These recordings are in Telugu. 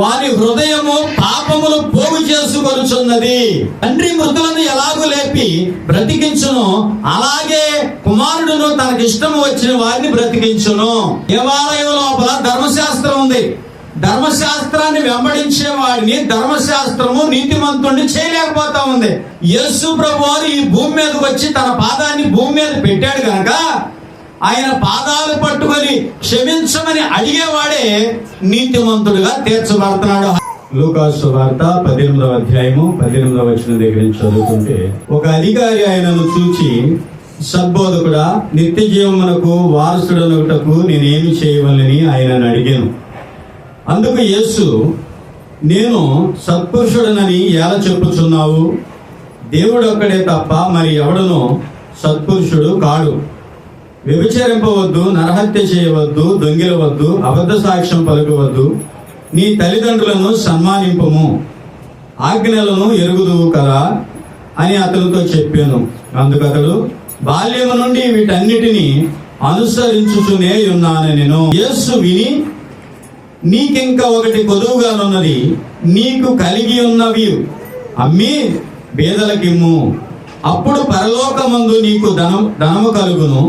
వారి హృదయము పాపములు పోగు చేసుకొనుచున్నది. తండ్రి మృతులను ఎలాగూ లేపి బ్రతికించును, అలాగే కుమారుడును తనకిష్టము వచ్చిన వారిని బ్రతికించును. దేవాలయం లోపల ధర్మశాస్త్రం ఉంది. ధర్మశాస్త్రాన్ని వెంబడించే వాడిని ధర్మశాస్త్రము నీతిమంతుడిని చేయలేకపోతా ఉంది. యేసు ప్రభువారు ఈ భూమి మీదకి వచ్చి తన పాదాన్ని భూమి మీద పెట్టాడు కనుక ఆయన పాదాలు పట్టుకొని క్షమించమని అడిగేవాడే నీతిమంతుడుగా తీర్చబడుతున్నాడు. లూకాసు సువార్త 18వ అధ్యాయము 18వ వచనం దగ్గర నుంచి చదువుతుంటే, ఒక అధికారి ఆయనను చూచి, సద్బోధకుడా, నిత్య జీవమునకు వారసుడనగుటకు నేనేమి చేయవలని ఆయనను అడిగాను. అందుకు యేసు, నేను సత్పురుషుడనని ఎలా చెప్పుచున్నావు? దేవుడు ఒక్కడే తప్ప మరి ఎవడనో సత్పురుషుడు కాడు. వ్యభిచరింపవద్దు, నరహత్య చేయవద్దు, దొంగిలవద్దు, అబద్ధ సాక్ష్యం పలుకవద్దు, నీ తల్లిదండ్రులను సన్మానింపము, ఆజ్ఞలను ఎరుగుదువు కదా అని అతనితో చెప్పాను. అందుకతడు, బాల్యము నుండి వీటన్నిటినీ అనుసరించుచునే ఉన్నాను నేను. యేసు విని, నీకింక ఒకటి కొదువుగానున్నది, నీకు కలిగి ఉన్నవి అమ్మి పేదలకిమ్ము, అప్పుడు పరలోకమందు నీకు ధనము కలుగును,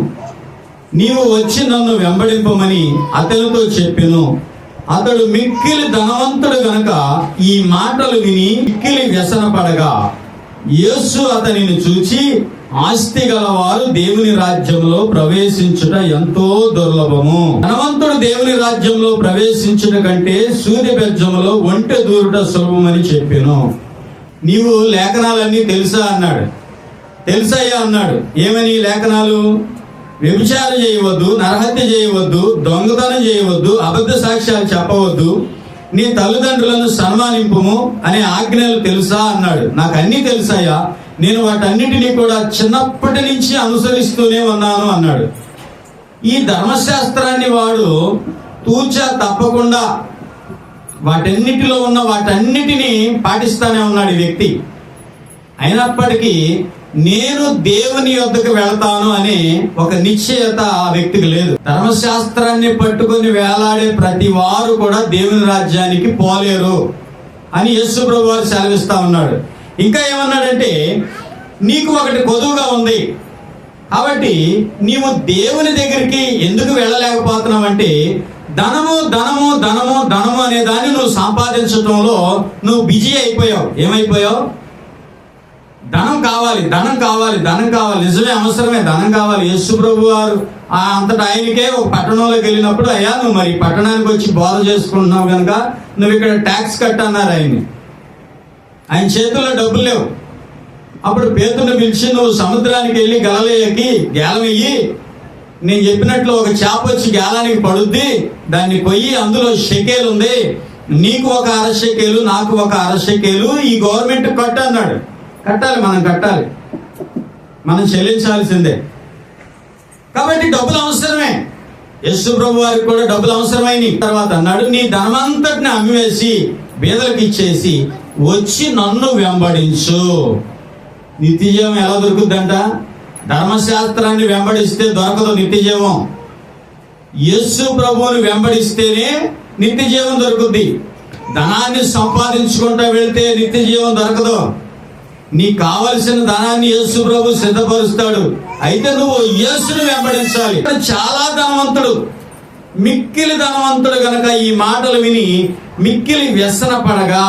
నీవు వచ్చి నన్ను వెంబడింపమని అతనితో చెప్పెను. అతడు మిక్కిలి ధనవంతుడు గనక ఈ మాటలు విని మిక్కిలి వ్యసనపడగా, యేసు అతనిని చూచి, ఆస్తి గలవారు దేవుని రాజ్యంలో ప్రవేశించుట ఎంతో దుర్లభము. ధనవంతుడు దేవుని రాజ్యంలో ప్రవేశించుట కంటే సూది బెజ్జములో ఒంటె దూరుట సులభమని చెప్పాను. నీవు లేఖనాలన్నీ తెలుసా అన్నాడు. తెలుసయ్యా అన్నాడు. ఏమని లేఖనాలు? వ్యభిచారం చేయవద్దు, నరహత్య చేయవద్దు, దొంగతనం చేయవద్దు, అబద్ధ సాక్ష్యాలు చెప్పవద్దు, నీ తల్లిదండ్రులను సన్మానింపుము అనే ఆజ్ఞలు తెలుసా అన్నాడు. నాకు అన్ని తెలుసయ్యా, నేను వాటన్నిటినీ కూడా చిన్నప్పటి నుంచి అనుసరిస్తూనే ఉన్నాను అన్నాడు. ఈ ధర్మశాస్త్రాన్ని వాడు తూచా తప్పకుండా వాటన్నిటిలో ఉన్న వాటన్నిటినీ పాటిస్తానే ఉన్నాడు ఈ వ్యక్తి. అయినప్పటికీ నేను దేవుని యొద్దకు వెళతాను అనే ఒక నిశ్చయత ఆ వ్యక్తికి లేదు. ధర్మశాస్త్రాన్ని పట్టుకొని వేలాడే ప్రతి వారు కూడా దేవుని రాజ్యానికి పోలేరు అని యేసు ప్రభువు వారు సెలవిస్తా ఉన్నాడు. ఇంకా ఏమన్నాడంటే, నీకు ఒకటి కొదువుగా ఉంది కాబట్టి నీవు దేవుని దగ్గరికి ఎందుకు వెళ్ళలేకపోతున్నావంటే, ధనము ధనము ధనము ధనము అనే దాన్ని నువ్వు సంపాదించడంలో నువ్వు బిజీ అయిపోయావు. ఏమైపోయావు? ధనం కావాలి, ధనం కావాలి, ధనం కావాలి. నిజమే, అవసరమే, ధనం కావాలి. యేసు ప్రభు వారు అంతటా ఆయనకే ఒక పట్టణంలోకి వెళ్ళినప్పుడు, అయ్యా నువ్వు మరి పట్టణానికి వచ్చి బోధ చేసుకుంటున్నావు కనుక నువ్వు ఇక్కడ ట్యాక్స్ కట్టన్నారు ఆయన్ని. ఆయన చేతుల్లో డబ్బులు లేవు. అప్పుడు పేతురుని పిలిచి, నువ్వు సముద్రానికి వెళ్ళి గలలేయకి గేలం వెయ్యి, నేను చెప్పినట్లు ఒక చేప వచ్చి గేలానికి పడుద్ది, దాన్ని పొయ్యి అందులో షెకేలు ఉంది, నీకు ఒక అరషెకేలు, నాకు ఒక అరషెకేలు, ఈ గవర్నమెంట్ కట్టు అన్నాడు. కట్టాలి, మనం కట్టాలి, మనం చెల్లించాల్సిందే. కాబట్టి డబ్బులు అవసరమే. యేసు ప్రభు వారికి కూడా డబ్బులు అవసరమైనవి. తర్వాత అన్నాడు, నీ ధనమంతటిని అమ్మివేసి బీదలకు ఇచ్చేసి వచ్చి నన్ను వెంబడించు. నిత్యజీవం ఎలా దొరుకుద్దంట? ధర్మశాస్త్రాన్ని వెంబడిస్తే దొరకదు నిత్యజీవం. యేసు ప్రభువుని వెంబడిస్తేనే నిత్యజీవం దొరుకుద్ది. ధనాన్ని సంపాదించుకుంటూ వెళ్తే నిత్యజీవం దొరకదు. నీకు కావలసిన ధనాన్ని యేసు ప్రభు సిద్ధపరుస్తాడు. అయితే నువ్వు యేసుని వెంబడించాలి. చాలా ధనవంతుడు, మిక్కిలి ధనవంతుడు గనక ఈ మాటలు విని మిక్కిలి వ్యసన పడగా,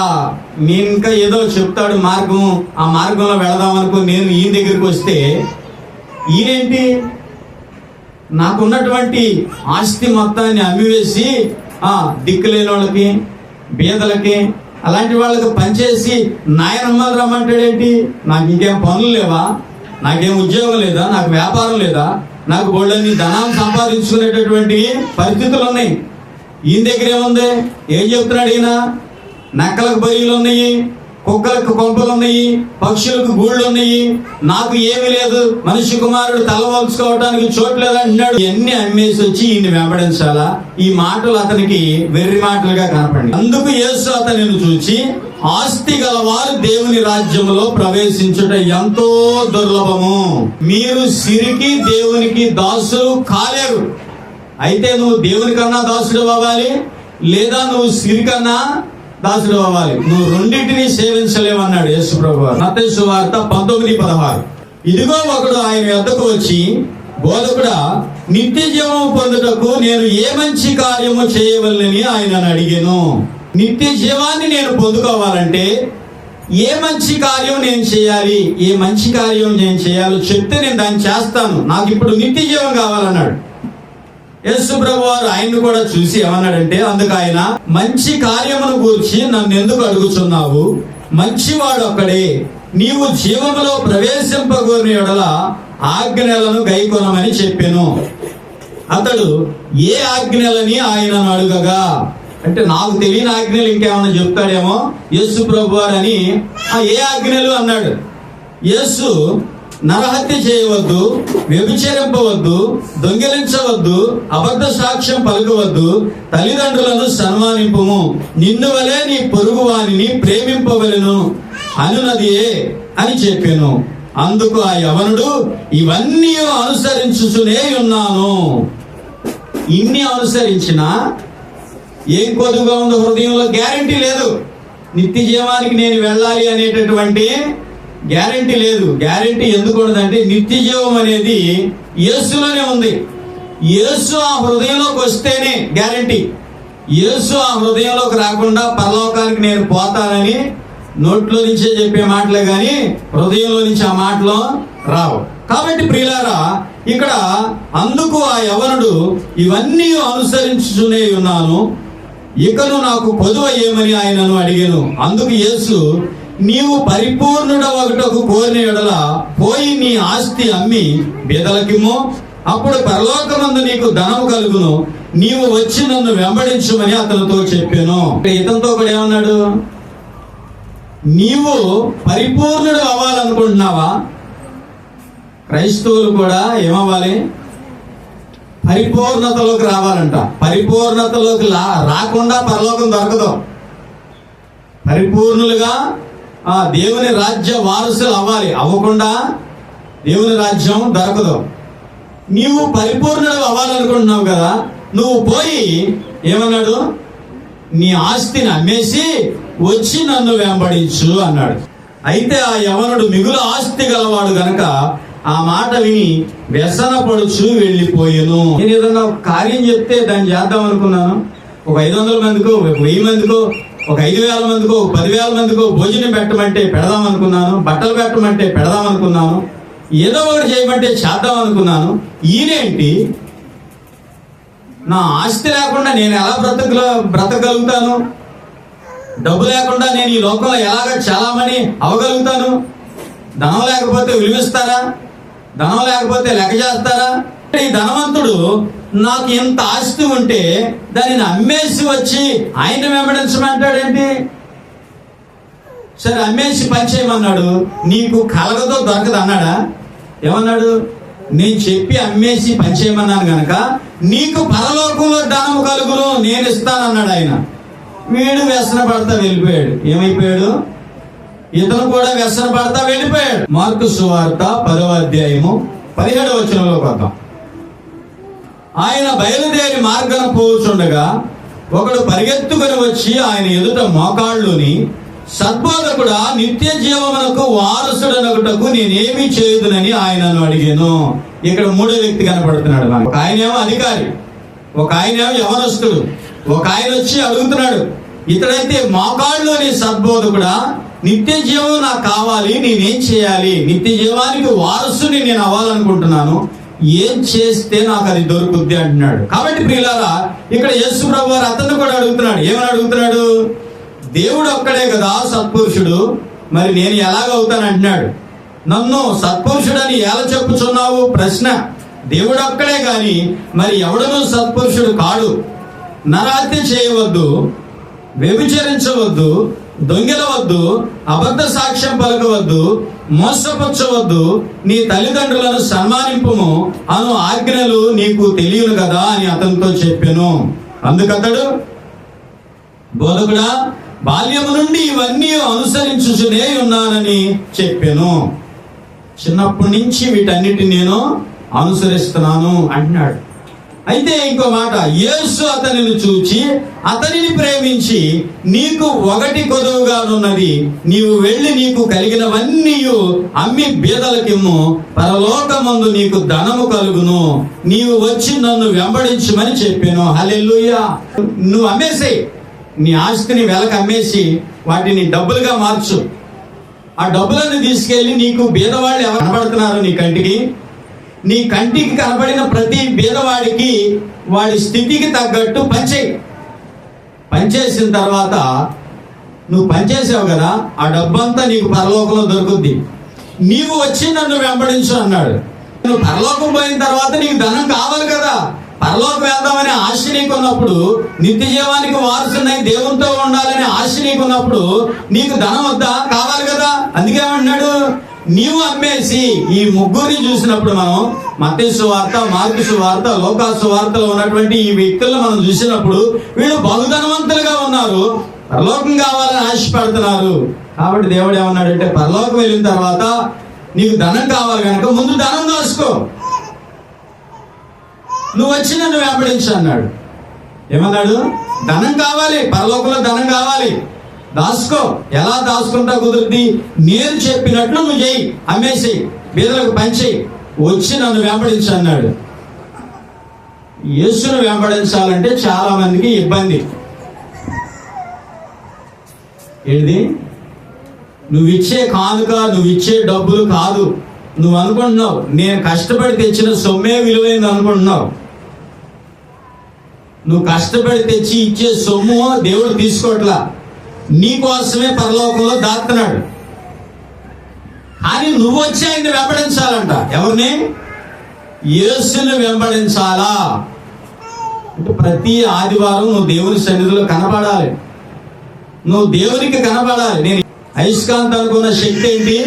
నేను ఇంకా ఏదో చెప్తాడు మార్గం, ఆ మార్గంలో వెళదామనుకో నేను ఈయన దగ్గరికి వస్తే, ఈయనేంటి నాకున్నటువంటి ఆస్తి మొత్తాన్ని అమ్మివేసి దిక్కులేని వాళ్ళకి, బీదలకి, అలాంటి వాళ్ళకి పనిచేసి నాయనమ్మలు రమ్మంటాడేంటి? నాకు ఇంకేం పనులు లేవా? నాకేం ఉద్యోగం లేదా? నాకు వ్యాపారం లేదా? నాకు బోళ్ళని ధనాన్ని సంపాదించుకునేటటువంటి పరిస్థితులు ఉన్నాయి. ఈయన దగ్గర ఏముంది? ఏం చెప్తున్నాడు ఈయన? నక్కలకు బరీలు ఉన్నాయి, కుక్కలకు కొంపలు ఉన్నాయి, పక్షులకు గూళ్ళు ఉన్నాయి, నాకు ఏమీ లేదు, మనిషి కుమారుడు తల వంచుకోవడానికి చోటు లేదంటున్నాడు. ఇవన్నీ అమ్మేసి వచ్చి ఈయన వెంబడించాలా? ఈ మాటలు అతనికి వెర్రి మాటలుగా కనపడి, అందుకు యేసు అతనిని చూచి, ఆస్తి గలవారు దేవుని రాజ్యంలో ప్రవేశించుట ఎంతో దుర్లభము, మీరు సిరికి దేవునికి దాసులు కాలేరు. అయితే నువ్వు దేవుని కన్నా దాసుడు అవ్వాలి, లేదా నువ్వు సిరికన్నా దాసుడు అవ్వాలి. నువ్వు రెండింటిని సేవించలేవన్నాడు యేసు ప్రభువు. మత్తయి సువార్త 19:16. ఇదిగో ఒకడు ఆయన యొద్దకు వచ్చి, బోధకుడా, నిత్య జీవము పొందుటకు నేను ఏ మంచి కార్యము చేయవలనని ఆయనను అడిగాను. నిత్య జీవాన్ని నేను పొందుకోవాలంటే ఏ మంచి కార్యం నేను చేయాలి, ఏ మంచి కార్యం నేను చేయాలో చెప్తే నేను దాన్ని చేస్తాను, నాకు ఇప్పుడు నిత్య జీవం కావాలన్నాడు. యేసు ప్రభువారు ఆయన్ని కూడా చూసి ఏమన్నాడంటే, అందుకు ఆయన, మంచి కార్యమును గూర్చి నన్ను ఎందుకు అడుగుచున్నావు? మంచివాడు ఒక్కడే. నీవు జీవములో ప్రవేశింపగోరిన యెడల ఆజ్ఞలను గైకొనమని చెప్పెను. అతడు ఏ ఆజ్ఞలని ఆయనను అడుగగా, అంటే నాకు తెలియని ఆజ్ఞలు ఇంకేమన్నా చెప్తాడేమో యేసు ప్రభువారు అని, ఏ ఆజ్ఞలు అన్నాడు. యేసు, నరహత్య చేయవద్దు, వ్యభిచరింపవద్దు, దొంగిలించవద్దు, అబద్ధ సాక్ష్యం పలకవద్దు, తల్లిదండ్రులను సన్మానింపుము, నిన్ను వలె నీ పొరుగు వానిని ప్రేమింపవలెను అనునదియే అని చెప్పాను. అందుకు ఆ యవనుడు, ఇవన్నీ అనుసరించుచునే ఉన్నాను. ఇన్ని అనుసరించినా ఏం కొద్దుగా ఉందో హృదయంలో గ్యారెంటీ లేదు. నిత్య జీవానికి నేను వెళ్ళాలి అనేటటువంటి గ్యారెంటీ లేదు. గ్యారెంటీ ఎందుకు ఉండదంటే, నిత్య జీవం అనేది యేసులోనే ఉంది. యేసు ఆ హృదయంలోకి వస్తేనే గ్యారెంటీ. యేసు ఆ హృదయంలోకి రాకుండా పరలోకానికి నేను పోతానని నోట్లో నుంచే చెప్పే మాటలే గాని హృదయంలో నుంచి ఆ మాటలు రావు. కాబట్టి ప్రియులారా, ఇక్కడ అందుకు ఆ యవనుడు, ఇవన్నీ అనుసరించుచునే ఉన్నాను, ఇకను నాకు కొదువ ఏమని ఆయనను అడిగాను. అందుకు యేసు, నీవు పరిపూర్ణుడవగుటకు కోరిన యెడల పోయి నీ ఆస్తి అమ్మి బీదలకిమ్ము, అప్పుడు పరలోకమందు నీకు ధనము కలుగును, నీవు వచ్చి నన్ను వెంబడించుమని అతనితో చెప్పాను. ఇతనితో కూడా ఏమన్నాడు? నీవు పరిపూర్ణుడు అవ్వాలనుకుంటున్నావా? క్రైస్తవులు కూడా ఏమవ్వాలి? పరిపూర్ణతలోకి రావాలంట. పరిపూర్ణతలోకి రాకుండా పరలోకం దొరకదు. పరిపూర్ణులుగా దేవుని రాజ్య వారసులు అవ్వాలి. అవ్వకుండా దేవుని రాజ్యం దొరకదు. నీవు పరిపూర్ణుడు అవ్వాలనుకుంటున్నావు కదా, నువ్వు పోయి ఏమన్నాడు? నీ ఆస్తిని అమ్మేసి వచ్చి నన్ను వెంబడించు అన్నాడు. అయితే ఆ యవనుడు మిగులు ఆస్తి గలవాడు గనక ఆ మాట విని వ్యసన పడుచు వెళ్ళిపోయాను. నేను ఏదన్నా ఒక కార్యం చెప్తే దాన్ని చేద్దాం అనుకున్నాను. ఒక 500 మందికో, 1000 మందికో, ఒక 5000 మందికో, 10,000 మందికో భోజనం పెట్టమంటే పెడదాం అనుకున్నాను, బట్టలు పెట్టమంటే పెడదాం అనుకున్నాను, ఏదో ఒకటి చేయమంటే చేద్దాం అనుకున్నాను. ఈయనేంటి, నా ఆస్తి లేకుండా నేను ఎలా బ్రతకగలుగుతాను? డబ్బు లేకుండా నేను ఈ లోకంలో ఎలాగ చాలామని అవ్వగలుగుతాను? ధనం లేకపోతే విలువిస్తారా? ధనం లేకపోతే లెక్క చేస్తారా? ఈ ధనవంతుడు నాకు ఇంత ఆస్తి ఉంటే దానిని అమ్మేసి వచ్చి ఆయన వెంబడించమంటాడేంటి? సరే, అమ్మేసి పని చేయమన్నాడు, నీకు కలగదో దొరకదు అన్నాడా? ఏమన్నాడు? నేను చెప్పి అమ్మేసి పని చేయమన్నాను గనక నీకు పరలోకంలో ధనము కలుగును, నేను ఇస్తానన్నాడు ఆయన. వీడు వ్యసన పడతా వెళ్ళిపోయాడు. ఏమైపోయాడు? ఇతను కూడా వ్యసన పడతా వెళ్ళిపోయాడు. మార్కు సువార్త 10వ అధ్యాయము 17వ వచనంలోకి వద్దాం. ఆయన బయలుదేరి మార్గన పోవుచుండగా ఒకడు పరిగెత్తుకొని వచ్చి ఆయన ఎదుట మోకాళ్ళుని, సద్బోధకుడా, నిత్య జీవమునకు వారసుడనగుటకు నేనేమి చేయుదునని ఆయనను అడిగాను. ఇక్కడ మూడో వ్యక్తి కనపడుతున్నాడు. ఒక ఆయనేమో అధికారి, ఒక ఆయనేమో యవనస్తుడు, ఒక ఆయన వచ్చి అడుగుతున్నాడు. ఇతడైతే మోకాళ్ళుని, సద్బోధకుడా, నిత్య జీవం నాకు కావాలి, నేనేం చేయాలి? నిత్య జీవానికి వారసుని నేను అవ్వాలనుకుంటున్నాను, ఏం చేస్తే నాకు అది దొరుకుద్ది అంటున్నాడు. కాబట్టి ప్రియులారా, ఇక్కడ యేసు ప్రభువు వారు అతన్ని కూడా అడుగుతున్నాడు. ఏమని అడుగుతున్నాడు? దేవుడు ఒక్కడే కదా సత్పురుషుడు, మరి నేను ఎలాగవుతాను అంటున్నాడు. నన్ను సత్పురుషుడని ఎలా చెప్పుచున్నావు? ప్రశ్న. దేవుడు ఒక్కడే గాని మరి ఎవడనూ సత్పురుషుడు కాడు. నరహత్య చేయవద్దు, వ్యభిచరించవద్దు, దొంగిలవద్దు, అబద్ధ సాక్ష్యం పలకవద్దు, మోసపుచ్చవద్దు, నీ తల్లిదండ్రులను సన్మానింపుము అను ఆజ్ఞలు నీకు తెలియను కదా అని అతనితో చెప్పాను. అందుకతడు, బోధకుడా, బాల్యము నుండి ఇవన్నీ అనుసరించుచునే ఉన్నానని చెప్పాను. చిన్నప్పటి నుంచి వీటన్నిటిని నేను అనుసరిస్తున్నాను అంటున్నాడు. అయితే ఇంకో మాట, యేసు అతనిని చూచి అతనిని ప్రేమించి, నీకు ఒకటి కొదువుగానున్నది, నీవు వెళ్ళి నీకు కలిగినవన్నీ అమ్మి బీదలకిమ్ము, పరలోకమందు నీకు ధనము కలుగును, నీవు వచ్చి నన్ను వెంబడించమని చెప్పాను. హల్లెలూయా. నువ్వు అమ్మేసేయి, నీ ఆస్తిని వెలకు అమ్మేసి వాటిని డబ్బులుగా మార్చు. ఆ డబ్బులను తీసుకెళ్లి నీకు బీదవాళ్ళు ఎవరు కనబడుతున్నారు నీ కంటికి కనబడిన ప్రతి బీదవాడికి వాడి స్థితికి తగ్గట్టు పనిచేసిన తర్వాత నువ్వు పనిచేసావు కదా, ఆ డబ్బంతా నీకు పరలోకంలో దొరుకుద్ది. నీవు వచ్చి నన్ను వెంబడించు అన్నాడు. నువ్వు పరలోకం పోయిన తర్వాత నీకు ధనం కావాలి కదా. పరలోకం వెళ్దామనే ఆశ నీకున్నప్పుడు, నిత్య జీవానికి వారసునై దేవునితో ఉండాలనే ఆశ నీకున్నప్పుడు నీకు ధనం వద్దా? కావాలి కదా. అందుకే అన్నాడు, నీవు అమ్మేసి. ఈ ముగ్గురిని చూసినప్పుడు మనం మత్తయి సువార్త, మార్కు సువార్త, లూకా సువార్తలో ఉన్నటువంటి ఈ వ్యక్తులను మనం చూసినప్పుడు వీళ్ళు బహుధనవంతులుగా ఉన్నారు, పరలోకం కావాలని ఆశపడుతున్నారు. కాబట్టి దేవుడు ఏమన్నాడంటే, పరలోకం వెళ్ళిన తర్వాత నీకు ధనం కావాలి కనుక ముందు ధనం దాచుకో, నువ్వు వచ్చి నన్ను వెంబడించు అన్నాడు. ఏమన్నాడు? ధనం కావాలి, పరలోకంలో ధనం కావాలి, దాచుకో. ఎలా దాచుకుంటా కుదురుద్ది? నేను చెప్పినట్లు నువ్వు చేయి, అమ్మేసేయి, బీదలకు పంచేయి, వచ్చి నన్ను వెంబడించు అన్నాడు. యేసును వెంబడించాలంటే చాలా మందికి ఇబ్బంది. ఏంటి? నువ్విచ్చే కానుక, నువ్విచ్చే డబ్బులు కాదు. నువ్వు అనుకుంటున్నావు నేను కష్టపడి తెచ్చిన సొమ్మే విలువైంది అనుకుంటున్నావు. నువ్వు కష్టపడి తెచ్చి ఇచ్చే సొమ్ము దేవుడు తీసుకోవట్లా, నీ కోసమే పరలోకంలో దాస్తున్నాడు. కానీ నువ్వు వచ్చి ఆయన్ని వెంబడించాలంట. ఎవరిని? యేసుని వెంబడించాలా అంటే ప్రతి ఆదివారం నువ్వు దేవుని సన్నిధిలో కనబడాలి, నువ్వు దేవునికి కనబడాలి. నేను అయస్కాంతానికి ఉన్న శక్తి ఏంటి?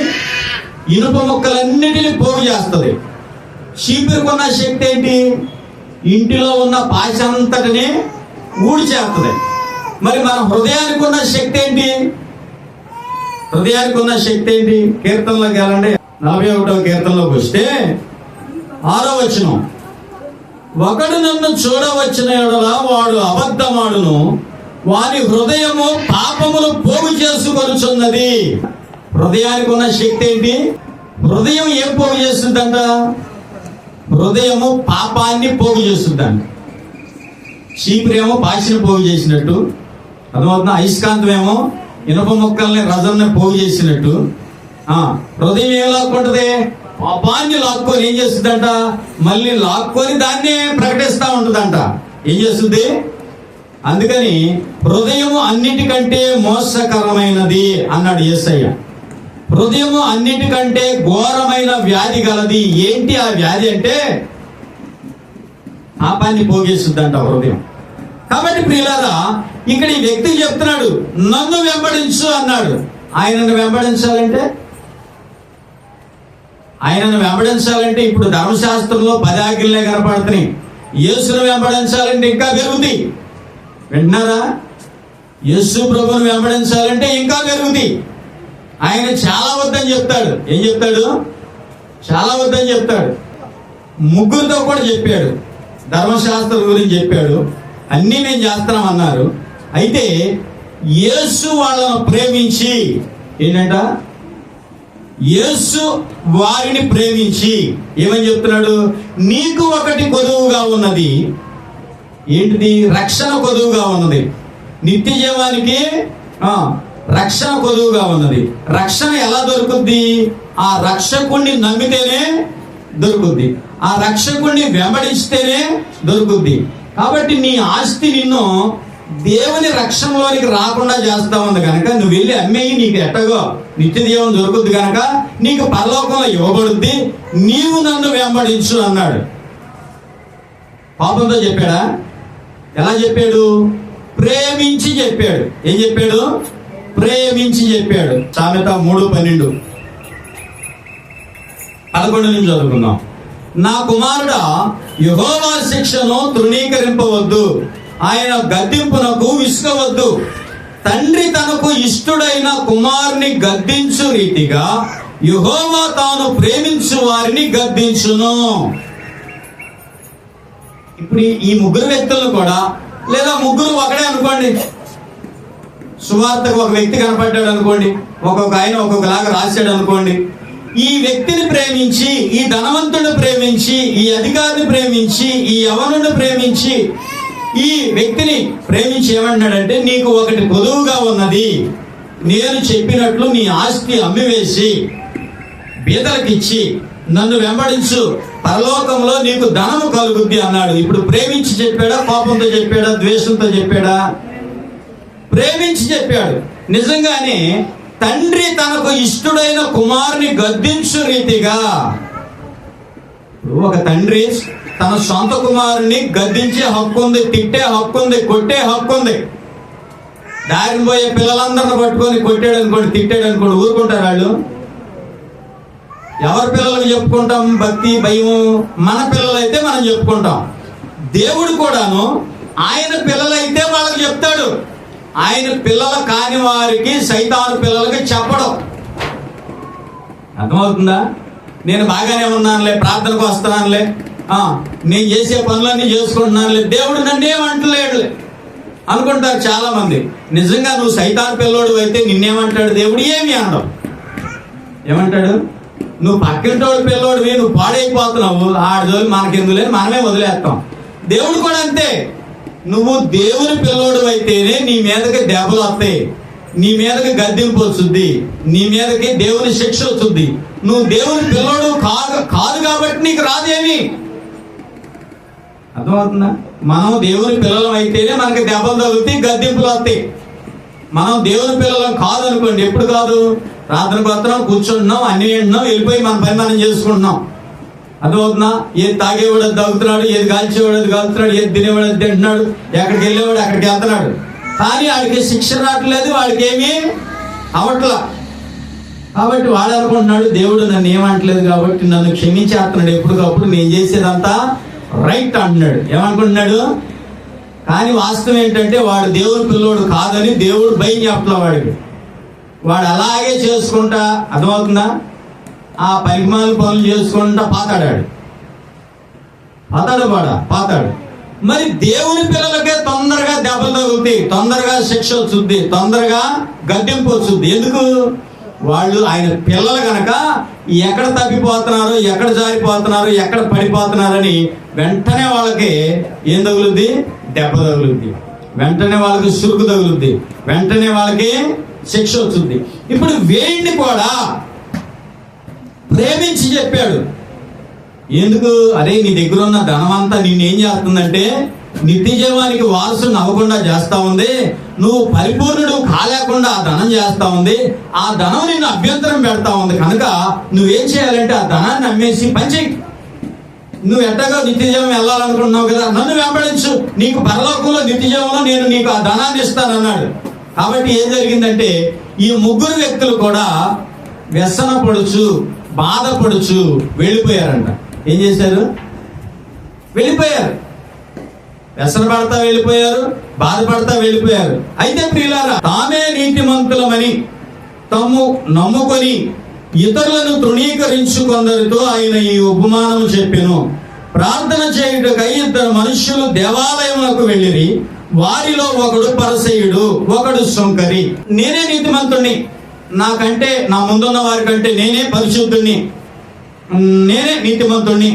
ఇనుప ముక్కలన్నిటినీ పోగు చేస్తుంది. చీపురుకున్న శక్తి ఏంటి? ఇంటిలో ఉన్న పాశ అంతటిని ఊడి చేస్తుంది. మరి మన హృదయానికి ఉన్న శక్తి ఏంటి? హృదయానికి ఉన్న శక్తి ఏంటి? కీర్తనలోకి వెళ్ళండి, 41వ కీర్తనలోకి వస్తే 6వ వచనం, ఒకడు నన్ను చూడవచ్చిన యెడల వాడు అబద్ధమాడును, వాని హృదయము పాపములు పోగు చేసుకొనుచున్నది. హృదయానికి ఉన్న శక్తి ఏంటి? హృదయం ఏం పోగు చేస్తుందంట? హృదయము పాపాన్ని పోగు చేస్తుందంట. చీపురేమో పాచిని పోగు చేసినట్టు, అర్థమవుతుందా? అయస్కాంతమేమో ఇనుప మొక్కల్ని రజల్ని పోగు చేసినట్టు హృదయం ఏం లాక్కుంటది? పాపాన్ని లాక్కొని ఏం చేస్తుందంట? మళ్ళీ లాక్కొని దాన్నే ప్రకటిస్తూ ఉంటుందంట. ఏం చేస్తుంది? అందుకని హృదయము అన్నిటికంటే మోసకరమైనది అన్నాడు యేసయ్య. హృదయము అన్నిటికంటే ఘోరమైన వ్యాధి గలది. ఏంటి ఆ వ్యాధి అంటే? పాపాన్ని పోగేస్తుందంట హృదయం. కాబట్టి ప్రియులారా, ఇక్కడ ఈ వ్యక్తి చెప్తున్నాడు, నన్ను వెంబడించు అన్నాడు. ఆయనను వెంబడించాలంటే ఇప్పుడు ధర్మశాస్త్రంలో 10 ఆజ్ఞలే కనపడుతున్నాయి. యేసును వెంబడించాలంటే ఇంకా పెరుగుతుంది. వింటున్నారా? యేసు ప్రభువును వెంబడించాలంటే ఇంకా పెరుగుతుంది. ఆయన చాలా వద్దని చెప్తాడు. ఏం చెప్తాడు? చాలా వద్దని చెప్తాడు. ముగ్గురితో కూడా చెప్పాడు, ధర్మశాస్త్రం గురించి చెప్పాడు, అన్నీ మేము చేస్తున్నాం అన్నారు. అయితే యేసు వాళ్ళను ప్రేమించి ఏంటంట? యేసు వారిని ప్రేమించి ఏమని చెప్తున్నాడు? నీకు ఒకటి కొదువుగా ఉన్నది. ఏంటిది? రక్షణ కొదువుగా ఉన్నది. నిత్య జీవానికి రక్షణ కొదువుగా ఉన్నది. రక్షణ ఎలా దొరుకుద్ది? ఆ రక్షకుణ్ణి నమ్మితేనే దొరుకుద్ది, ఆ రక్షకుణ్ణి వెంబడిస్తేనే దొరుకుద్ది. కాబట్టి నీ ఆస్తి నిన్ను దేవుని రక్షణలోనికి రాకుండా చేస్తా ఉంది కనుక నువ్వు వెళ్ళి అమ్మేయి, నీకు ఎట్టగో నిత్య జీవం దొరుకుద్ది కనుక నీకు పరలోకంలో ఇవ్వబడుద్ది, నీవు నన్ను వెంబడించు అన్నాడు. పాపంతో చెప్పాడా? ఎలా చెప్పాడు? ప్రేమించి చెప్పాడు. ఏం చెప్పాడు? ప్రేమించి చెప్పాడు. సామెత 3:12 నుంచి చదువుకుందాం. నా కుమారుడా, యెహోవా శిక్షను తృణీకరింపవద్దు, ఆయన గద్దింపునకు విసుగవద్దు. తండ్రి తనకు ఇష్టుడైన కుమారుని గద్దించు రీతిగా యెహోవా తాను ప్రేమించు వారిని గద్దించును. ఇప్పుడు ఈ ముగ్గురు వ్యక్తులను కూడా, లేదా ముగ్గురు ఒకడే అనుకోండి, సువార్తకు ఒక వ్యక్తి కనపడ్డాడు అనుకోండి, ఒక్కొక్క ఆయన ఒక్కొక్కలాగా రాశాడు అనుకోండి. ఈ వ్యక్తిని ప్రేమించి, ఈ ధనవంతుడిని ప్రేమించి, ఈ అధికారిని ప్రేమించి, ఈ యవనుడిని ప్రేమించి, ఈ వ్యక్తిని ప్రేమించి ఏమంటున్నాడంటే, నీకు ఒకటి పొదువుగా ఉన్నది, నేను చెప్పినట్లు నీ ఆస్తి అమ్మివేసి బీదలకిచ్చి నన్ను వెంబడించు, పరలోకంలో నీకు ధనము కలుగుద్ది అన్నాడు. ఇప్పుడు ప్రేమించి చెప్పాడా, కోపంతో చెప్పాడా, ద్వేషంతో చెప్పాడా? ప్రేమించి చెప్పాడు. నిజంగానే తండ్రి తనకు ఇష్టడైన కుమారుని గద్దించు రీతిగా, ఒక తండ్రి తన సొంత కుమారుని గద్దించే హక్కు ఉంది, తిట్టే హక్కు ఉంది, కొట్టే హక్కు ఉంది. దారిని పోయే పిల్లలందరిని పట్టుకొని కొట్టాడు అనుకోండి, తిట్టాడు అనుకోండి, ఊరుకుంటారు వాళ్ళు? ఎవరి పిల్లలకు చెప్పుకుంటాం భక్తి భయం? మన పిల్లలైతే మనం చెప్పుకుంటాం. దేవుడు కూడాను ఆయన పిల్లలైతే వాళ్ళకి చెప్తాడు, ఆయన పిల్లలు కాని వారికి, సైతాను పిల్లలకి చెప్పడం. అర్థమవుతుందా? నేను బాగానే ఉన్నానులే, ప్రార్థనకు వస్తున్నానులే, నేను చేసే పనులన్నీ చేసుకుంటున్నానులే, దేవుడు నన్ను ఏమంటలేడులే అనుకుంటారు చాలా మంది. నిజంగా నువ్వు సైతాను పిల్లోడు అయితే నిన్నేమంటాడు దేవుడు? ఏమి అనడం. ఏమంటాడు? నువ్వు పక్కింటోడు పిల్లోడివి, నువ్వు పాడైపోతున్నావు, ఆడదోలు మనకెందులే, మనమే వదిలేస్తాం. దేవుడు కూడా అంతే. నువ్వు దేవుని పిల్లోడు అయితేనే నీ మీదకి దెబ్బలు వస్తాయి, నీ మీదకి గద్దింపు వస్తుంది, నీ మీదకి దేవుని శిక్ష వస్తుంది. నువ్వు దేవుని పిల్లోడు కాదు కాబట్టి నీకు రాదేమి. అర్థమవుతుందా? మనం దేవుని పిల్లలం అయితేనే మనకి దెబ్బలు తగులుతాయి, గద్దింపులు వస్తాయి. మనం దేవుని పిల్లలం కాదు అనుకోండి, ఎప్పుడు కాదు? ప్రార్థనకు వస్తున్నాం, కూర్చుంటున్నాం, అన్ని వింటున్నాం, వెళ్ళిపోయి మన పని మనం చేసుకుంటున్నాం. అర్థమవుతుందా? ఏది తాగేవాడు అది తాగుతున్నాడు, ఏది కాల్చేవాడు అది కాల్చుతున్నాడు, ఏది తినేవాడు అది తింటున్నాడు, ఎక్కడికి వెళ్ళేవాడు అక్కడికి వెళ్తున్నాడు. కానీ వాడికి శిక్ష రావట్లేదు, వాడికి ఏమీ అవట్లా. కాబట్టి వాడు అనుకుంటున్నాడు దేవుడు నన్ను ఏమంటలేదు కాబట్టి నన్ను క్షమించేస్తున్నాడు, ఎప్పటికప్పుడు నేను చేసేదంతా రైట్ అంటున్నాడు. ఏమనుకుంటున్నాడు? కానీ వాస్తవం ఏంటంటే వాడు దేవుని పిల్లోడు కాదని దేవుడు భయం చెప్పలే వాడికి. వాడు అలాగే చేసుకుంటా, అర్థమవుతుందా, ఆ పరిమాణ పనులు చేసుకుంటా పాతాడాడు. పాతాడు. మరి దేవుని పిల్లలకే తొందరగా దెబ్బలు తగులుతాయి, తొందరగా శిక్ష వచ్చుద్ది, తొందరగా గద్దెంపు వచ్చుద్ది. ఎందుకు? వాళ్ళు ఆయన పిల్లలు కనుక ఎక్కడ తప్పిపోతున్నారు, ఎక్కడ జారిపోతున్నారు, ఎక్కడ పడిపోతున్నారని వెంటనే వాళ్ళకి ఏం తగులుద్ది? దెబ్బ తగులుద్ది. వెంటనే వాళ్ళకి సురుకు తగులుద్ది, వెంటనే వాళ్ళకి శిక్ష వచ్చింది. ఇప్పుడు వేడిని కూడా ప్రేమించి చెప్పాడు. ఎందుకు? అరే నీ దగ్గర ఉన్న ధనం అంతా నిన్నేం చేస్తుందంటే నిత్య జీవానికి వారసుని అవ్వకుండా చేస్తా ఉంది, నువ్వు పరిపూర్ణుడు కాలేకుండా ఆ ధనం చేస్తా ఉంది, ఆ ధనం నిన్ను అభ్యంతరం పెడతా ఉంది. కనుక నువ్వేం చేయాలంటే ఆ ధనాన్ని అమ్మేసి పంచేయి. నువ్వు ఎట్టగా నిత్య జీవం వెళ్ళాలనుకుంటున్నావు కదా, నన్ను వెంబడించు, నీకు పరలోకంలో నిత్య జీవంలో నేను నీకు ఆ ధనాన్ని ఇస్తానన్నాడు. కాబట్టి ఏం జరిగిందంటే ఈ ముగ్గురు వ్యక్తులు కూడా వ్యసనపడుచు, బాధపడుచు వెళ్ళిపోయారంట. ఏం చేశారు? వెళ్ళిపోయారు. వ్యసన పడతా వెళ్ళిపోయారు, బాధపడతా వెళ్ళిపోయారు. అయితే ప్రియులారా, తామే నీతిమంతులమని తాము నమ్ముకొని ఇతరులను తృణీకరించుకొందరితో ఆయన ఈ ఉపమానం చెప్పెను. ప్రార్థన చేయుటకై ఇద్దరు మనుష్యులు దేవాలయములకు వెళ్ళిరి. వారిలో ఒకడు పరిసయ్యుడు, ఒకడు సుంకరి. నేనే నీతిమంతుణ్ణి, నాకంటే నా ముందున్న వారి కంటే నేనే పరిశుద్ధుణ్ణి, నేనే నీతిమంతుణ్ణి,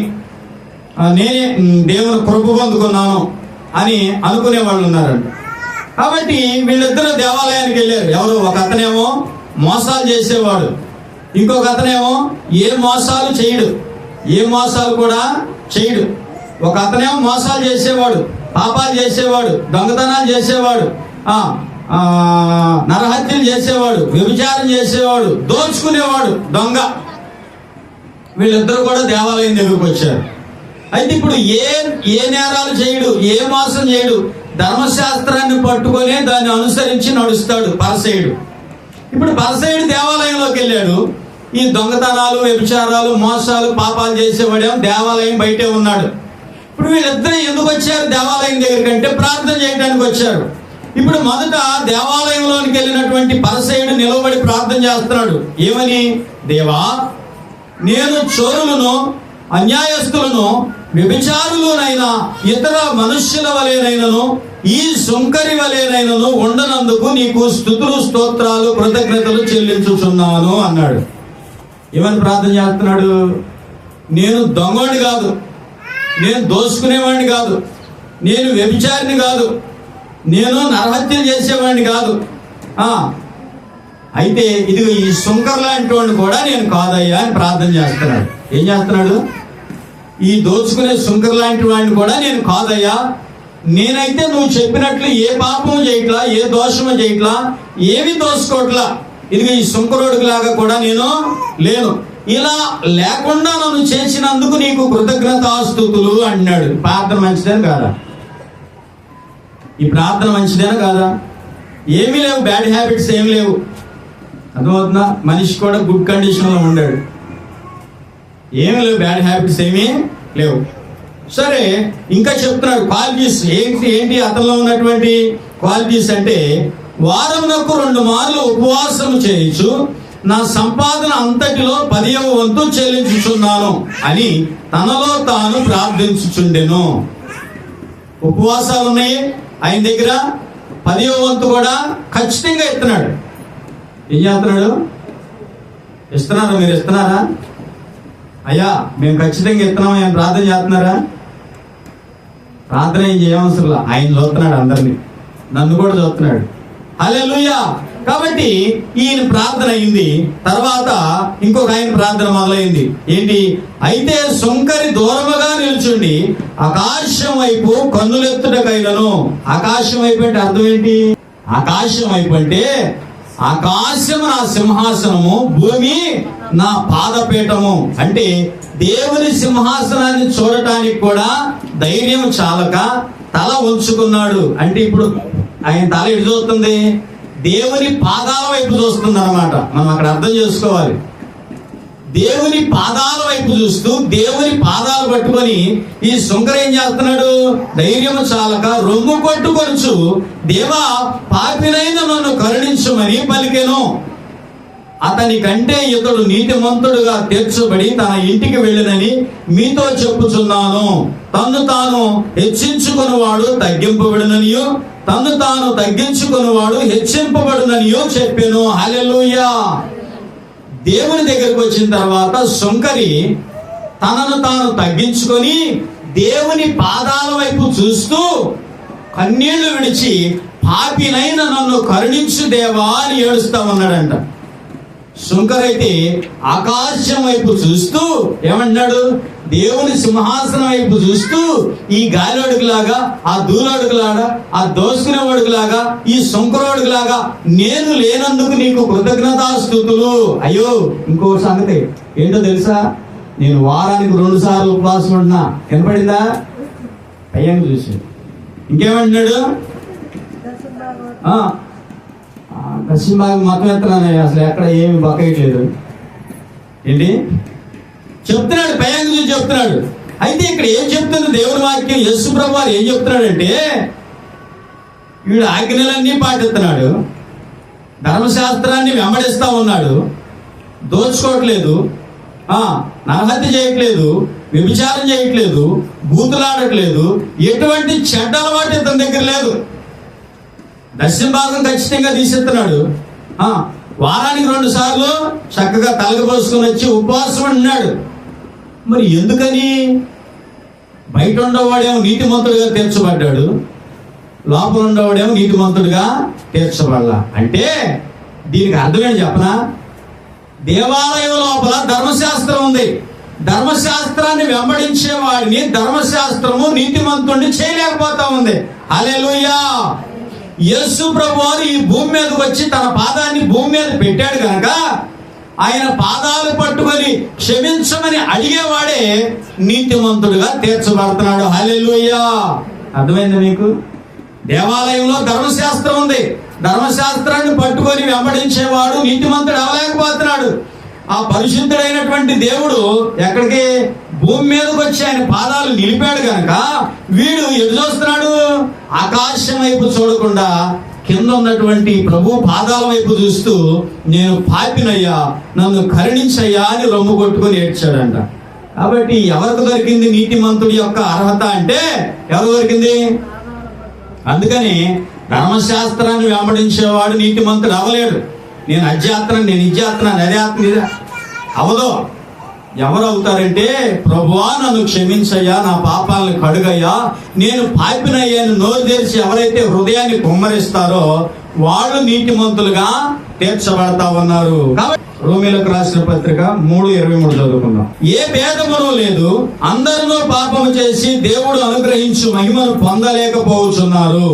నేనే దేవుని కృప పొందుకున్నాను అని అనుకునే వాళ్ళు ఉన్నారంట. కాబట్టి వీళ్ళిద్దరూ దేవాలయానికి వెళ్ళారు. ఎవరు? ఒక అతనేమో మోసాలు చేసేవాడు, ఇంకొక అతనేమో ఏ మోసాలు చేయడు, ఏ మోసాలు కూడా చేయడు. ఒక అతనేమో మోసాలు చేసేవాడు, పాపాలు చేసేవాడు, దొంగతనాలు చేసేవాడు, నరహత్యలు చేసేవాడు, వ్యభిచారం చేసేవాడు, దోచుకునేవాడు, దొంగ. వీళ్ళిద్దరూ కూడా దేవాలయం దగ్గరకు వచ్చారు. అయితే ఇప్పుడు ఏ నేరాలు చేయడు, ఏ మోసం చేయడు, ధర్మశాస్త్రాన్ని పట్టుకొని దాన్ని అనుసరించి నడుస్తాడు పరిసయ్యుడు. ఇప్పుడు పరిసయ్యుడు దేవాలయంలోకి వెళ్ళాడు. ఈ దొంగతనాలు, వ్యభిచారాలు, మోసాలు, పాపాలు చేసేవాడేమో దేవాలయం బయటే ఉన్నాడు. ఇప్పుడు వీళ్ళిద్దరూ ఎందుకు వచ్చారు దేవాలయం దగ్గరికి అంటే ప్రార్థన చేయడానికి వచ్చారు. ఇప్పుడు మొదట దేవాలయంలోనికి వెళ్ళినటువంటి పరిసయ్యుడు నిలబడి ప్రార్థన చేస్తున్నాడు. ఏమని? దేవా, నేను చోరులను, అన్యాయస్తులను, వ్యభిచారులునైనా ఇతర మనుష్యుల వలెనైనను ఈ సుంకరి వలెనైనను ఉండనందుకు నీకు స్తుతులు స్తోత్రాలు కృతజ్ఞతలు చెల్లించుచున్నాను అన్నాడు. ఏమని ప్రార్థన చేస్తున్నాడు? నేను దొంగవాడిని కాదు, నేను దోసుకునేవాడిని కాదు, నేను వ్యభిచారిని కాదు, నేను నరహత్య చేసేవాడిని కాదు. అయితే ఇదిగో ఈ సుంకర్ లాంటి వాడిని కూడా నేను కాదయ్యా అని ప్రార్థన చేస్తున్నాడు. ఏం చేస్తున్నాడు? ఈ దోచుకునే సుంకర్ లాంటి వాడిని కూడా నేను కాదయ్యా, నేనైతే నువ్వు చెప్పినట్లు ఏ పాపము చేయట్లా, ఏ దోషము చేయట్లా, ఏమి దోసుకోవట్లా, ఇదిగో ఈ సుంకరోడికి లాగా కూడా నేను లేను, ఇలా లేకుండా నన్ను చేసినందుకు నీకు కృతజ్ఞతాస్తుతులు అన్నాడు. ప్రార్థన మంచిదేనా కాదా? ఈ ప్రార్థన మంచిదేనా కాదా? ఏమీ లేవు, బ్యాడ్ హ్యాబిట్స్ ఏమి లేవు, అర్థమవుతుందా? మనిషి కూడా గుడ్ కండిషన్లో ఉండాడు, ఏమి లేవు, బ్యాడ్ హ్యాబిట్స్ ఏమీ లేవు. సరే, ఇంకా చెప్తున్నాడు క్వాలిటీస్ ఏంటి అతనిలో ఉన్నటువంటి క్వాలిటీస్ అంటే, వారమునకు 2 మార్లు ఉపవాసం చేయొచ్చు, నా సంపాదన అంతటిలో 10వ వంతు చెల్లించుచున్నాను అని తనలో తాను ప్రార్థించుచుండెను. ఉపవాసాలు ఉన్నాయి ఆయన దగ్గర, 10వ వంతు కూడా ఖచ్చితంగా ఇస్తున్నాడు. ఏం చేస్తున్నాడు? ఇస్తున్నారా? మీరు ఇస్తున్నారా? అయ్యా మేము ఖచ్చితంగా ఇస్తున్నాం ఆయన ప్రార్థన చేస్తున్నారా? ప్రార్థన ఏం చేయవసరంలా, ఆయన చూస్తున్నాడు అందరినీ, నన్ను కూడా చూస్తున్నాడు. హల్లెలూయా. కాబట్టి ఈయన ప్రార్థన అయింది. తర్వాత ఇంకొక ఆయన ప్రార్థన మొదలైంది. ఏంటి? అయితే సుంకరి దూరముగా నిల్చుండి ఆకాశం వైపు కన్నులెత్తుటకైనను. ఆకాశం వైపు అంటే అర్థం ఏంటి? ఆకాశం వైపు అంటే ఆకాశము నా సింహాసనము, భూమి నా పాదపీఠము. అంటే దేవుని సింహాసనాన్ని చూడటానికి కూడా ధైర్యం చాలక తల ఉంచుకున్నాడు. అంటే ఇప్పుడు ఆయన తల ఎటు చూస్తుంది? దేవుని పాదాల వైపు చూస్తుంది అన్నమాట. మనం అక్కడ అర్థం చేసుకోవాలి. దేవుని పాదాల వైపు చూస్తూ దేవుని పాదాలు పట్టుకొని ఈ సుంకర్ ఏం చేస్తున్నాడు? ధైర్యం చాలక రొమ్ము కొట్టుకొనుచు, దేవా పాపినైన నన్ను కరుణించుమని పలికెను. అతని కంటే ఇతడు నీతిమంతుడుగా తీర్చబడి తన ఇంటికి వెళ్ళినని మీతో చెప్పుచున్నాను. తన్ను తాను హెచ్చించుకున్నవాడు తగ్గింపబడిననియో, తన్ను తాను తగ్గించుకున్నవాడు హెచ్చింపబడుననియో చెప్పాను. హల్లెలూయా. దేవుని దగ్గరకు వచ్చిన తర్వాత సుంకరి తనను తాను తగ్గించుకొని దేవుని పాదాల వైపు చూస్తూ కన్నీళ్లు విడిచి, పాపినైన నన్ను కరుణించు దేవా అని ఏడుస్తా ఉన్నాడంట. సుంకరైతే ఆకాశం వైపు చూస్తూ ఏమన్నాడు? దేవుని సింహాసనం వైపు చూస్తూ ఈ గాలివాడికిలాగా, ఆ దూలాడుకులాగా, ఆ దోసుకునేవాడికిలాగా, ఈ సుంకరోడికిలాగా నేను లేనందుకు నీకు కృతజ్ఞతాస్తుతులు. అయ్యో, ఇంకో సంగతి ఏంటో తెలుసా? నేను వారానికి 2 సార్లు ఉపవాసం ఉన్నా. వినపడిందా? అయ్యాను చూసి ఇంకేమంటున్నాడు? దశంభాగం మతం ఎత్తనానే, అసలు ఎక్కడ ఏమి బకయట్లేదు. ఏంటి చెప్తున్నాడు? పైకి చూసి చెప్తున్నాడు. అయితే ఇక్కడ ఏం చెప్తుంది దేవుని వాక్యం? యేసు ప్రభువు ఏం చెప్తున్నాడంటే, వీడు ఆజ్ఞలన్నీ పాటిస్తున్నాడు, ధర్మశాస్త్రాన్ని వెంబడిస్తా ఉన్నాడు, దోచుకోవట్లేదు, నరహత్య చేయట్లేదు, వ్యభిచారం చేయట్లేదు, బూతులాడట్లేదు, ఎటువంటి చెడ్డ అలవాటు ఇతని దగ్గర లేదు. దశంభాగం ఖచ్చితంగా తీసేస్తున్నాడు. వారానికి 2 సార్లు చక్కగా తలగపోసుకొని వచ్చి ఉపవాసం ఉన్నాడు. మరి ఎందుకని? బయట ఉండేవాడేమో నీతిమంతుడిగా తీర్చబడ్డాడు, లోపల ఉండేవాడేమో నీతిమంతుడిగా తీర్చబడలా. అంటే దీనికి అర్థమేంటి చెప్పనా? దేవాలయం లోపల ధర్మశాస్త్రం ఉంది. ధర్మశాస్త్రాన్ని వెంబడించే వాడిని ధర్మశాస్త్రము నీతిమంతుడిని చేయలేకపోతా ఉంది. హల్లెలూయా. యేసు ప్రభువారు ఈ భూమి మీదకి వచ్చి తన పాదాన్ని భూమి మీద పెట్టాడు కనుక ఆయన పాదాలు పట్టుకొని క్షమించమని అడిగేవాడే నీతిమంతుడుగా తీర్చబడుతున్నాడు. హల్లెలూయా. అర్థమైంది మీకు? దేవాలయంలో ధర్మశాస్త్రం ఉంది. ధర్మశాస్త్రాన్ని పట్టుకొని వెంబడించేవాడు నీతిమంతుడు అవ్వలేకపోతున్నాడు. ఆ పరిశుద్ధుడైనటువంటి దేవుడు ఎక్కడికి? భూమి మీదకి వచ్చి ఆయన పాదాలు నిలిపాడు కనుక వీడు ఎటు చూస్తున్నాడు? ఆకాశం వైపు చూడకుండా కింద ఉన్నటువంటి ప్రభు పాదాల వైపు చూస్తూ, నేను పాపినయ్యా, నన్ను కరుణించయ్యా అని రొమ్ము కొట్టుకొని ఏడ్చాడంట. కాబట్టి ఎవరికి దొరికింది నీతిమంతుడి యొక్క అర్హత అంటే ఎవరు దొరికింది? అందుకని ధర్మశాస్త్రాన్ని వెంబడించేవాడు నీతిమంతుడు అవ్వలేడు. నేను అధ్యాత్రం, నేను ఇజ్జాత్రం, అదే అవదో. ఎవరు అవుతారంటే, ప్రభువా నన్ను క్షమించయ్యా, నా పాపాలను కడుగయ్యా, నేను పాపినయ్యాను నోరు తెరిచి ఎవరైతే హృదయాన్ని కుమ్మరిస్తారో వాళ్ళు నీతిమంతులుగా తీర్చబడతా ఉన్నారు. కాబట్టి రోమీలకు రాసిన పత్రిక 3:23 చదువుకుందాం. ఏ భేదమును లేదు, అందరూ పాపము చేసి దేవుడు అనుగ్రహించు మహిమను పొందలేకపోతున్నారు.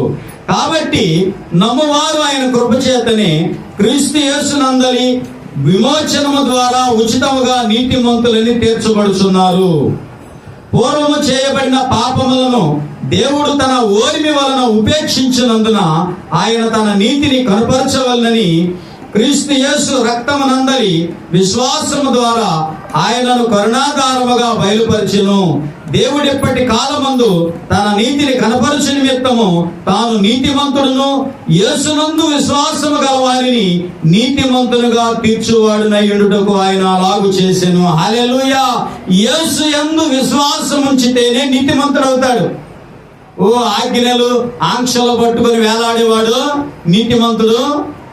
కాబట్టి నమ్మువారు ఆయన కృపచేతనే క్రీస్తు యేసునందలి విమోచనము ద్వారా ఉచితముగా నీతిమంతులని తీర్చబడుచున్నారు. పూర్వము చేయబడిన పాపములను దేవుడు తన ఓర్మి వలన ఉపేక్షించినందున ఆయన తన నీతిని కనపరచవలనని క్రీస్తు యేసు రక్తమునందలి విశ్వాసము ద్వారా ఆయనను కరుణాధారముగా బయలుపరిచెను. దేవుడు ఎప్పటి కాలమందు తన నీతిని కనపరచు నిమిత్తము తాను నీతిమంతుడును యేసునందు విశ్వాసము గల వారిని నీతిమంతులుగా తీర్చువాడునయ్యుండుటకు ఆయన అలాగు చేసెను. హల్లెలూయా. యేసు యందు విశ్వాసం ఉంచితేనే నీతిమంతుడు అవుతాడు. ఆజ్ఞలు ఆంక్షలు పట్టుకొని వేలాడేవాడు నీతిమంతుడు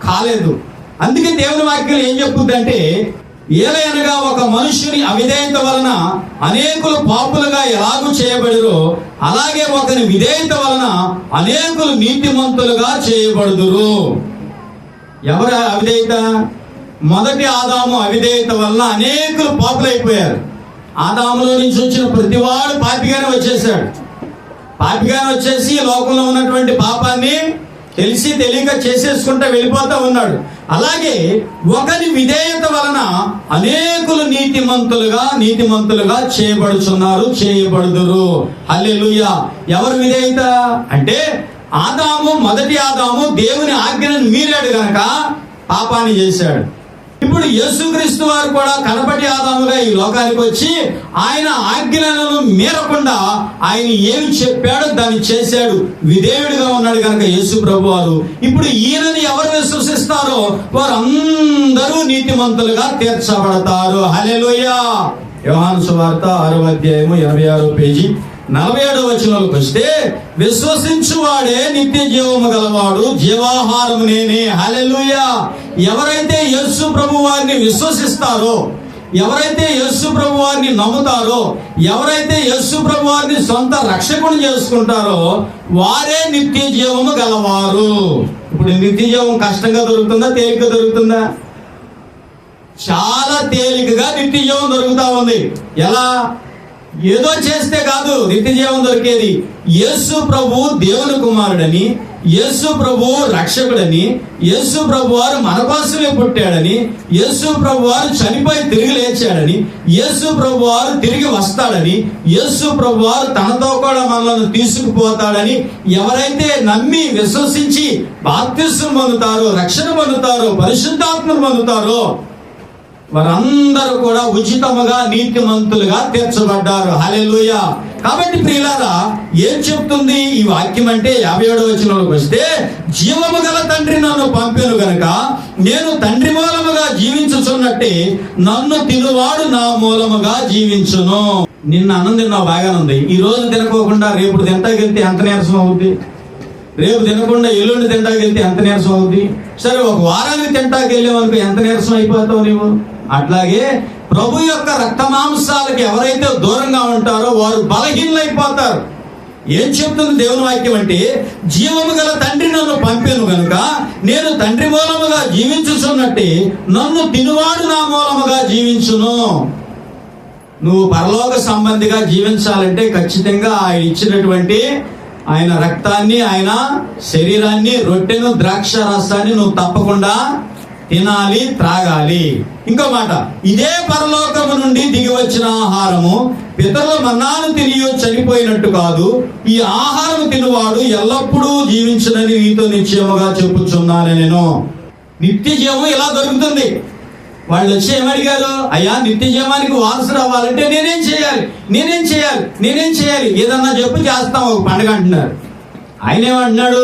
కాలేదు. అందుకే దేవుని వాక్యం ఏం చెప్పుద్దంటే, ఏలయనగా ఒక మనుష్యుని అవిధేయత వలన అనేకులు పాపులుగా ఎలాగూ చేయబడిరో అలాగే ఒకరి విధేయత వలన అనేకులు నీతిమంతులుగా చేయబడుదురు. ఎవరు అవిధేయత? మొదటి ఆదాము అవిధేయత వలన అనేకులు పాపులైపోయారు. ఆదాములో నుంచి వచ్చిన ప్రతివాడు పాపిగానే వచ్చేసాడు. పాపిగానే వచ్చేసి లోకంలో ఉన్నటువంటి పాపాన్ని తెలిసి తెలియక చేసేసుకుంటూ వెళ్ళిపోతా ఉన్నాడు. అలాగే ఒకరి విధేయత వలన అనేకులు నీతిమంతులుగా చేయబడుదురు. హల్లెలూయా. ఎవరు విధేయత అంటే, మొదటి ఆదాము దేవుని ఆజ్ఞను మీరాడు గనక పాపాన్ని చేశాడు. ఇప్పుడు యేసుక్రీస్తు వారు కూడా కడపటి ఆదాముగా ఈ లోకానికి వచ్చి ఆయన ఆజ్ఞలను మీరకుండా ఆయన ఏమి చెప్పాడో దాన్ని చేశాడు. విధేయుడిగా ఉన్నాడు కనుక యేసు ప్రభు వారు ఇప్పుడు ఈయనని ఎవరు విశ్వసిస్తారో వారు అందరూ నీతిమంతులుగా తీర్చబడతారు. హల్లెలూయా. యోహాను సువార్త 6వ అధ్యాయము 86వ పేజీ 47వ వచనంలోకి వస్తే, విశ్వసించువాడే నిత్య జీవము గలవాడు, జీవాహారము నేనే. హల్లెలూయా. ఎవరైతే యేసు ప్రభు వారిని విశ్వసిస్తారో, ఎవరైతే యేసు ప్రభు వారిని నమ్ముతారో, ఎవరైతే యేసు ప్రభు వారిని సొంత రక్షకుని చేసుకుంటారో వారే నిత్య జీవము గలవారు. ఇప్పుడు నిత్య జీవం కష్టంగా దొరుకుతుందా, తేలిక దొరుకుతుందా? చాలా తేలికగా నిత్య జీవం దొరుకుతా ఉంది. ఎలా? ఏదో చేస్తే కాదు నిత్య జీవం దొరికేది. యేసు ప్రభు దేవుని కుమారుడని, యేసు ప్రభు రక్షకుడని, యేసు ప్రభు వారు మన కోసమే పుట్టాడని, యేసు ప్రభు వారు చనిపోయి తిరిగి లేచాడని, యేసు ప్రభు వారు తిరిగి వస్తాడని, యేసు ప్రభు వారు తనతో కూడా మనల్ని తీసుకుపోతాడని ఎవరైతే నమ్మి విశ్వసించి బాప్తిస్మం పొందుతారో, రక్షణ పొందుతారో, పరిశుద్ధాత్మను పొందుతారో వారందరూ కూడా ఉచితముగా నీతిమంతులుగా తీర్చబడ్డారు. హల్లెలూయా. కాబట్టి ప్రియులారా, ఏం చెప్తుంది ఈ వాక్యం అంటే 57వ వచనంలోకి వస్తే, జీవము గల తండ్రి నన్ను పంపెను గనుక నేను తండ్రి మూలముగా జీవించుచున్నట్టే నన్ను తినువాడు నా మూలముగా జీవించును. నిన్న అన్నం తిన్నావు, బాగానే ఉంది. ఈ రోజు తినకోకుండా రేపు తింటాకెళ్తే ఎంత నీరసం అవుద్ది? రేపు తినకుండా ఎల్లుండి తింటాకెళ్తే ఎంత నీరసం అవుద్ది? సరే, ఒక వారానికి తింటాకెళ్ళేవనుకో ఎంత నీరసం అయిపోతావు నీవు? అట్లాగే ప్రభు యొక్క రక్త మాంసాలకు ఎవరైతే దూరంగా ఉంటారో వారు బలహీనైపోతారు. ఏం చెప్తుంది దేవుని వాక్యం అంటే, జీవము గల తండ్రి నన్ను పంపెను గనుక నేను తండ్రి మూలముగా జీవించుచున్నట్టే నన్ను తినువాడు నా మూలముగా జీవించును. నువ్వు పరలోక సంబంధిగా జీవించాలంటే ఖచ్చితంగా ఆయన ఇచ్చినటువంటి ఆయన రక్తాన్ని, ఆయన శరీరాన్ని, రొట్టెను, ద్రాక్ష రసాన్ని నువ్వు తప్పకుండా తినాలి, త్రాగాలి. ఇంకో మాట, ఇదే పరలోకము నుండి దిగి వచ్చిన ఆహారము పితరుల మన్నాను తిని చనిపోయినట్టు కాదు, ఈ ఆహారం తినువాడు ఎల్లప్పుడూ జీవించునని నీతో నిశ్చయముగా చెప్పుచున్నాను నేను. నిత్య జీవం ఇలా దొరుకుతుంది. వాళ్ళు వచ్చి ఏమడిగారు? అయ్యా, నిత్య జీవానికి వారసుడు అవ్వాలంటే నేనేం చేయాలి? ఏదన్నా చెప్పు, చేస్తాం ఒక పండుగ అంటున్నారు. ఆయన ఏమంటున్నాడు?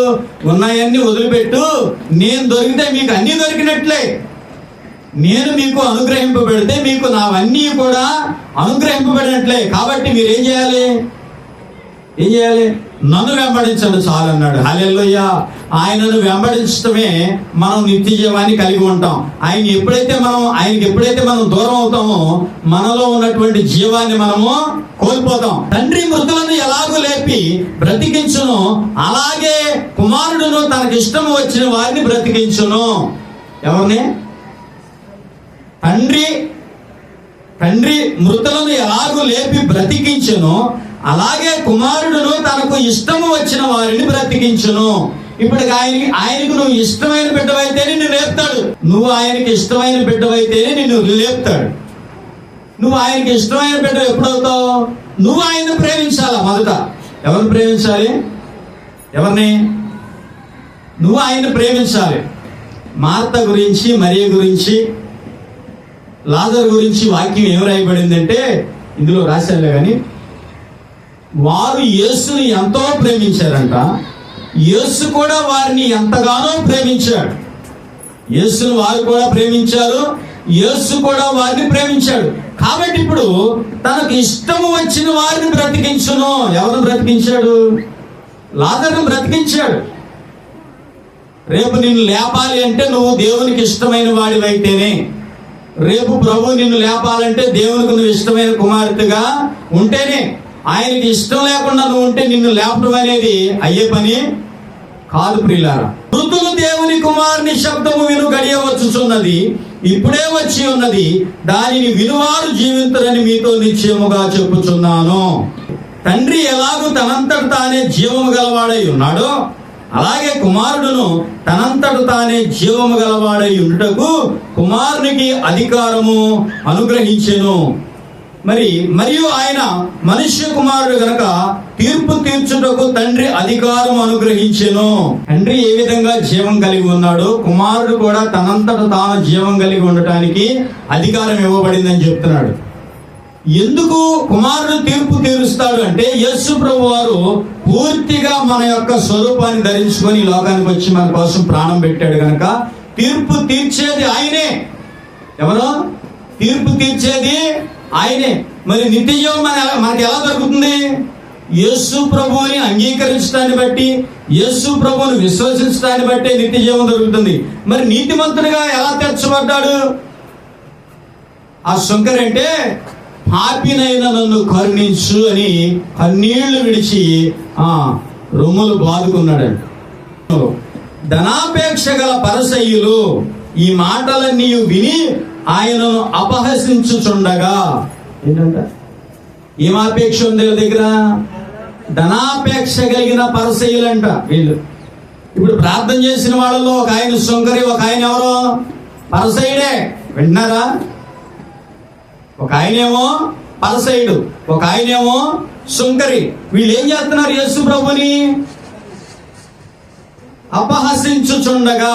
ఉన్నాయన్నీ వదిలిపెట్టు, నేను దొరికితే మీకు అన్ని దొరికినట్లే. నేను మీకు అనుగ్రహింపబడితే మీకు నావన్నీ కూడా అనుగ్రహింపబడినట్లే. కాబట్టి మీరు ఏం చేయాలి? నన్ను వెంబడించండి చాలు అన్నాడు. హల్లెలూయా. ఆయనను వెంబడించడమే మనం నిత్య జీవాన్ని కలిగి ఉంటాం. ఆయనకి ఎప్పుడైతే మనం దూరం అవుతామో మనలో ఉన్నటువంటి జీవాన్ని మనము కోల్పోతాం. తండ్రి మృతులను ఎలాగూ లేపి బ్రతికించును, అలాగే కుమారుడును తనకి ఇష్టం వచ్చిన వారిని బ్రతికించును. ఎవరిని? తండ్రి మృతులను ఎలాగూ లేపి బ్రతికించును, అలాగే కుమారుడును తనకు ఇష్టము వచ్చిన వారిని బ్రతికించును. ఇప్పుడు ఆయనకు నువ్వు ఇష్టమైన బిడ్డవైతేనే నిన్ను లేపుతాడు. నువ్వు ఆయనకి ఇష్టమైన బిడ్డవైతేనే నిన్ను లేపుతాడు. నువ్వు ఆయనకి ఇష్టమైన బిడ్డ ఎప్పుడవుతావు? నువ్వు ఆయన్ని ప్రేమించాలా. మొదట ఎవరిని ప్రేమించాలి? ఎవరిని? నువ్వు ఆయన్ని ప్రేమించాలి. మార్త గురించి, మరియ గురించి, లాజరు గురించి వాక్యం ఏం రాయబడిందంటే, ఇందులో రాశాలే కానీ, వారు యేసుని ఎంతో ప్రేమించారంట. యేసు కూడా వారిని ఎంతగానో ప్రేమించాడు. యేసును వారు కూడా ప్రేమించారు, యేసు కూడా వారిని ప్రేమించాడు. కాబట్టి ఇప్పుడు తనకు ఇష్టము వచ్చిన వారిని బ్రతికించును. ఎవరిని బ్రతికించాడు? లాజరును బ్రతికించాడు. రేపు నిన్ను లేపాలి అంటే నువ్వు దేవునికి ఇష్టమైన వాడివైతేనే. రేపు ప్రభు నిన్ను లేపాలంటే దేవునికి నువ్వు ఇష్టమైన కుమార్తెగా ఉంటేనే. ఆయనకి ఇష్టం లేకుండా నువ్వు ఉంటే నిన్ను లేపడం అనేది అయ్యే పని కాదు ప్రియులారా. మృతులు దేవుని కుమారుని శబ్దము విను గడియ వచ్చుచున్నది, ఇప్పుడే వచ్చి ఉన్నది, దానిని వినువారు జీవింతురని మీతో నిశ్చయముగా చెప్పుచున్నాను. తండ్రి ఎలాగూ తనంతట తానే జీవము గలవాడై ఉన్నాడో, అలాగే కుమారుడును తనంతట తానే జీవము గలవాడై ఉండుటకు కుమారునికి అధికారము అనుగ్రహించెను. మరియు ఆయన మనుష్య కుమారుడు గనక తీర్పు తీర్చుటకు తండ్రి అధికారం అనుగ్రహించెను. తండ్రి ఏ విధంగా జీవం కలిగి ఉన్నాడో కుమారుడు కూడా తనంతట తాను జీవం కలిగి ఉండటానికి అధికారం ఇవ్వబడిందని చెప్తున్నాడు. ఎందుకు కుమారుడు తీర్పు తీరుస్తాడు అంటే, యేసు ప్రభు వారు పూర్తిగా మన యొక్క స్వరూపాన్ని ధరించుకొని లోకానికి వచ్చి మన కోసం ప్రాణం పెట్టాడు కనుక తీర్పు తీర్చేది ఆయనే. ఎవరో తీర్పు తీర్చేది ఆయనే. మరి నిత్య జీవం మనకి ఎలా దొరుకుతుంది? యేసు ప్రభువుని అంగీకరించడాన్ని బట్టి, యేసు ప్రభువుని విశ్వసించడాన్ని బట్టి నిత్య జీవం దొరుకుతుంది. మరి నీతిమంతుడిగా ఎలా తీర్చబడ్డాడు? ఆ శంకర్ అంటే, పాపినైన నన్ను కరుణించు అని కన్నీళ్లు విడిచి రొమ్ములు బాదుకున్నాడంట. ధనాపేక్ష గల పరిసయ్యులు ఈ మాటలన్నీ విని ఆయనను అపహసించుచుండగా, ఏంటంట? ఏం ఆపేక్ష ఉంది దగ్గర? ధనాపేక్ష కలిగిన పరిసయ్యులంట వీళ్ళు. ఇప్పుడు ప్రార్థన చేసిన వాళ్ళలో ఒక ఆయన శంకరి, ఒక ఆయన ఎవరో పరిసయ్యుడే. వింటున్నారా? ఒక ఆయనేమో పరిసయ్యుడు, ఒక ఆయనేమో శంకరి. వీళ్ళు ఏం చేస్తున్నారు? యేసు ప్రభుని అపహసించుచుండగా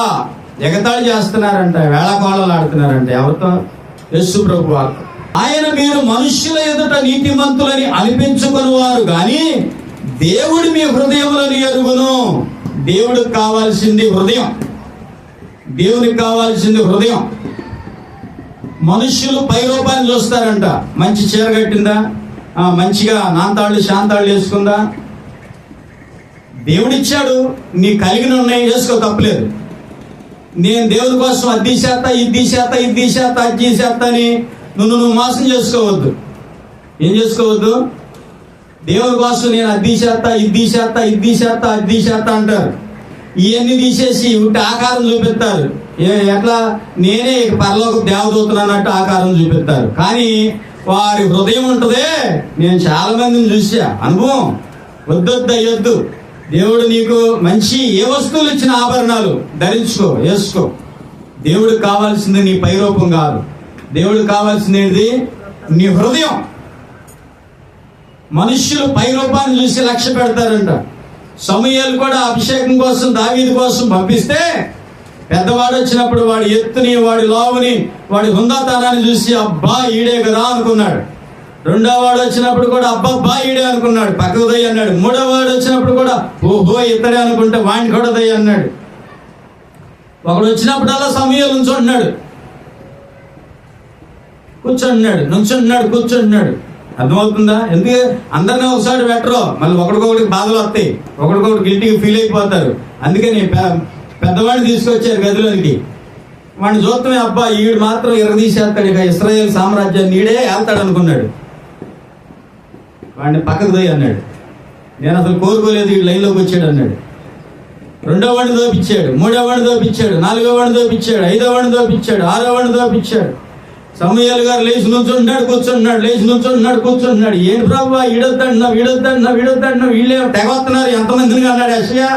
ఎగతాళి చేస్తున్నారంట, వేళకోళలు ఆడుతున్నారంట. ఎవరితో? యేసు ప్రభు వారు. ఆయన మీరు మనుష్యుల ఎదుట నీతిమంతులని అనిపించుకుని వారు గాని దేవుడు మీ హృదయములను ఎరుగును. దేవుడికి కావాల్సింది హృదయం. దేవునికి కావాల్సింది హృదయం. మనుష్యులు పై రూపాన్ని చూస్తారంట. మంచి చీర కట్టిందా, మంచిగా నాంతాళ్ళు శాంతాళ్ళు వేసుకుందా? దేవుడిచ్చాడు, నీ కలిగిన ఉన్నాయి, వేసుకో, తప్పలేదు. నేను దేవుని కోసం అది తీసేస్తా, ఇది తీసేస్తా, ఇది తీసేస్తా, అది తీసేస్తా అని నువ్వు మోసం చేసుకోవద్దు. ఏం చేసుకోవద్దు? దేవుని కోసం నేను అది తీసేస్తా, ఇది తీసేస్తా, ఇది తీసేస్తా, అది తీసేస్తా అంటారు. ఇవన్నీ తీసేసి ఉంటే ఆకారం చూపిస్తారు. ఎట్లా? నేనే పరలోక దేవదూతను అన్నట్టు ఆకారం చూపిస్తారు. కానీ వారి హృదయం ఉంటుందే, నేను చాలా మందిని చూసా, అనుభవం. వద్దొద్దు, అయ్యొద్దు. దేవుడు నీకు మంచి ఏ వస్తువులు ఇచ్చిన ఆభరణాలు ధరించుకో, వేసుకో. దేవుడికి కావాల్సింది నీ పైరూపం కాదు. దేవుడికి కావాల్సింది ఏంటిది? నీ హృదయం. మనుష్యులు పైరూపాన్ని చూసి లక్ష్య పెడతారంట. సమూయేలు కూడా అభిషేకం కోసం దావీదు కోసం పంపిస్తే పెద్దవాడు వచ్చినప్పుడు వాడి ఎత్తుని, వాడి లావుని, వాడి హుందాతనాన్ని చూసి అబ్బా ఈడే కదా అనుకున్నాడు. రెండో వాడు వచ్చినప్పుడు కూడా అబ్బబ్బా ఈడే అనుకున్నాడు, పక్కకు దయ్య అన్నాడు. మూడో వాడు వచ్చినప్పుడు కూడా ఓహో ఇతడే అనుకుంటే వాడిని కూడా దయ్య అన్నాడు. ఒకడు వచ్చినప్పుడల్లా సమూయేలు ఉంచుంటున్నాడు. కూర్చుంటున్నాడు, నుంచుంటున్నాడు, కూర్చుంటున్నాడు. అర్థమవుతుందా? ఎందుకు అందరినీ ఒకసారి పెట్టరు, మళ్ళీ ఒకడికొకటికి బాధలు వస్తాయి, ఒకడికొకటి గిల్టీకి ఫీల్ అయిపోతారు. అందుకని పెద్దవాడిని తీసుకొచ్చారు గదిలోనికి. వాడిని చూస్తమే అబ్బా ఈడు మాత్రం ఎరగదీసేస్తాడు, ఇక ఇశ్రాయేల్ సామ్రాజ్యాన్ని నీడే వెళ్తాడు అనుకున్నాడు. వాడిని పక్కకు పోయి అన్నాడు, నేను అసలు కోరుకోలేదు ఈ లైన్లోకి వచ్చాడు అన్నాడు. రెండో వాడిని దోపించాడు, మూడో వాడిని దోపించాడు, నాలుగో వాడిని దోపించాడు, ఐదో వాడిని దోపించాడు, ఆరో వాడిని దోపించాడు. సమూయేలు గారు లేచి నుంచుంటున్నాడు, కూర్చుంటున్నాడు, లేచి నుంచుంటున్నాడు, కూర్చుంటున్నాడు. ఏంటి ప్రభు ఈడొద్దంటున్నావు, ఈడొద్దంటున్నావు, ఈడొద్దంటున్నావు, వీళ్ళే తెగొస్తున్నారు. ఎంతమందిని అన్నాడు యెషయా,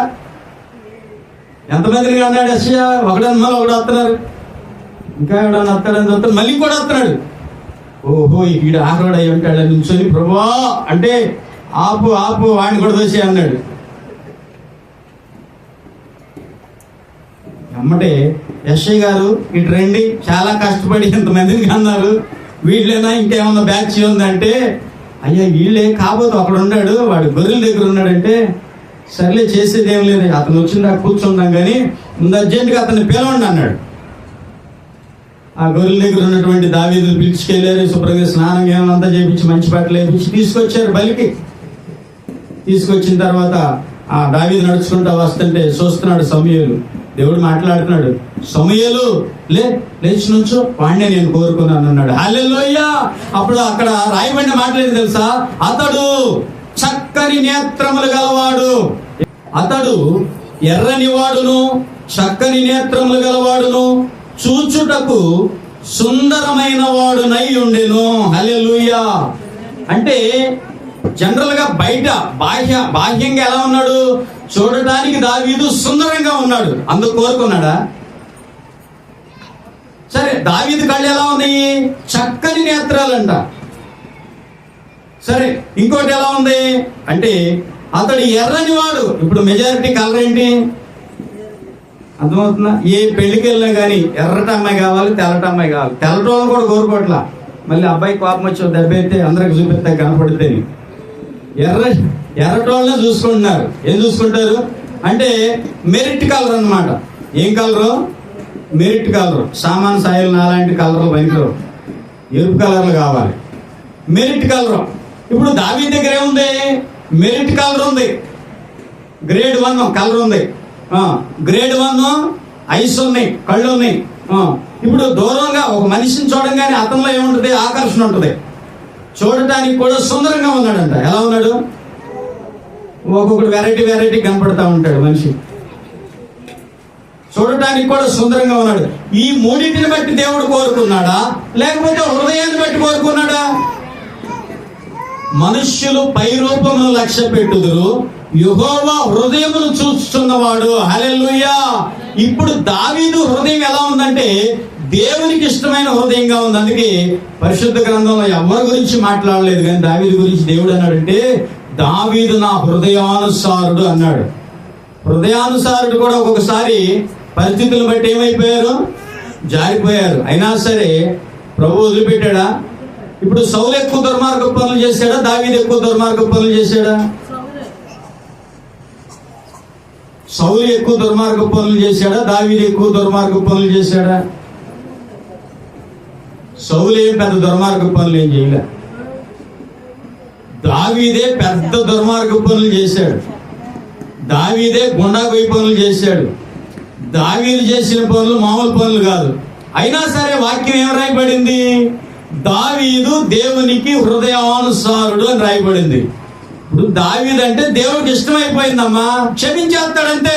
ఎంతమందిని అన్నాడు యెషయా? ఒకడన్నా ఒకడు వస్తున్నారు, ఇంకా ఎవడన్నా వస్తాడని వస్తాడు, మళ్ళీ కూడా వస్తున్నాడు. ఓహో ఈడు ఆకడ అయి ఉంటాడు నుంచొని ప్రభువా అంటే ఆపు ఆపు వాడిని కూడా దోసే అన్నాడు. అమ్మటే యెషయా గారు ఇటు రండి, చాలా కష్టపడి ఇంతమందిని అన్నారు, వీళ్ళైనా ఇంకేమన్నా బ్యాచ్ ఉందంటే అయ్యా వీళ్ళే కాబోతు అక్కడ ఉన్నాడు, వాడు గొర్రెల దగ్గర ఉన్నాడంటే సర్లే చేసేది ఏం లేదు, అతను వచ్చిందా కూర్చుందాం కానీ ముందు అర్జెంటుగా అతన్ని పిలవండి అన్నాడు. ఆ గొర్రెల దగ్గర ఉన్నటువంటి దావీదుని పిలుచుకెళ్ళారు, శుభ్రంగా స్నానం ఏమంతా చేయించి మంచి బట్టలు వేయించి తీసుకొచ్చారు బలికి. తీసుకొచ్చిన తర్వాత ఆ దావీదు నడుచుకుంటా వస్తుంటే చూస్తున్నాడు సమూయేలు. దేవుడు మాట్లాడుతున్నాడు, సమూయేలు లేచి నుంచో, వాడినే నేను కోరుకున్నాను అన్నాడు. హల్లెలూయా. అప్పుడు అక్కడ రాయబడిన మాట్లాడింది తెలుసా, అతడు చక్కని నేత్రములు గలవాడు, అతడు ఎర్రని వాడును చక్కని నేత్రములు గలవాడును చూచుటకు సుందరమైన వాడునై ఉండెను. హల్లెలూయా. అంటే జనరల్ గా బయట బాహ్యంగా ఎలా ఉన్నాడు, చూడటానికి దావీదు సుందరంగా ఉన్నాడు, అందుకు కోరుకున్నాడా? సరే, దావీదు కళ్ళు ఎలా ఉన్నాయి, చక్కని నేత్రాలంట. సరే, ఇంకోటి ఎలా ఉంది అంటే అతడు ఎర్రని వాడు. ఇప్పుడు మెజారిటీ కలర్ ఏంటి అర్థమవుతుందా? ఏ పెళ్లికి వెళ్ళినా కానీ ఎర్రటి అమ్మాయి కావాలి, తెల్లటి అమ్మాయి కావాలి. తెల్లటోళ్ళు కూడా కోరుకోవట్లా, మళ్ళీ అబ్బాయి కోపం వచ్చి దెబ్బ అయితే అందరికి చూపిస్తే కనపడితే ఎర్రటోళ్ళనే చూసుకుంటున్నారు. ఏం చూసుకుంటారు అంటే మెరిట్ కలర్ అన్నమాట. ఏం కలరు? Merit colour. సామాన్ సాయిల్ నాలాంటి కలర్లు పనికిరావు, ఎరుపు కలర్లు కావాలి, మెరిట్ కలర్. ఇప్పుడు దావీదు దగ్గర ఏముంది, మెరిట్ కలర్ ఉంది, గ్రేడ్ 1 కలర్ ఉంది, గ్రేడ్ 1 ఐస్ ఉన్నాయి, కళ్ళు ఉన్నాయి. ఇప్పుడు దూరంగా ఒక మనిషిని చూడంగానే అతనిలో ఏముంటుంది, ఆకర్షణ ఉంటుంది, చూడటానికి కూడా సుందరంగా ఉన్నాడంట. ఎలా ఉన్నాడు? ఒక్కొక్కడు వెరైటీ కనపడతా ఉంటాడు మనిషి, చూడటానికి కూడా సుందరంగా ఉన్నాడు. ఈ మూడింటిని బట్టి దేవుడు కోరుకున్నాడా, లేకపోతే హృదయాన్ని బట్టి కోరుకున్నాడా? మనుష్యులు పై రూపమును లక్ష్య పెట్టుదురు, యెహోవా హృదయమును చూస్తున్నవాడు. హల్లెలూయా. ఇప్పుడు దావీదు హృదయం ఎలా ఉందంటే దేవునికి ఇష్టమైన హృదయంగా ఉంది. అందుకే పరిశుద్ధ గ్రంథంలో ఎవరి గురించి మాట్లాడలేదు, కానీ దావీదు గురించి దేవుడు అన్నాడంటే దావీదు నా హృదయానుసారుడు అన్నాడు. హృదయానుసారుడు కూడా ఒక్కొక్కసారి పరిస్థితులను బట్టి ఏమైపోయారు, జారిపోయారు. అయినా సరే ప్రభు వదిలిపెట్టాడా? ఇప్పుడు సౌలు ఎక్కువ దుర్మార్గ పనులు చేశాడా, దావీదు ఎక్కువ దుర్మార్గ పనులు చేశాడా? సౌలు ఎక్కువ దుర్మార్గ పనులు చేశాడా, దావీదు ఎక్కువ దుర్మార్గ పనులు చేశాడా? సౌలు ఏం పెద్ద దుర్మార్గ పనులు ఏం చేయలే, దావీదే పెద్ద దుర్మార్గ పనులు చేశాడు, దావీదే గుండాపోయి పనులు చేశాడు. దావీదు చేసిన పనులు మామూలు పనులు కాదు. అయినా సరే వాక్యం ఏం రాయబడింది, దావీదు దేవునికి హృదయానుసారుడు అని రాయబడింది. ఇప్పుడు దావీదు అంటే దేవుడికి ఇష్టమైపోయిందమ్మా, క్షమించేస్తాడంతే.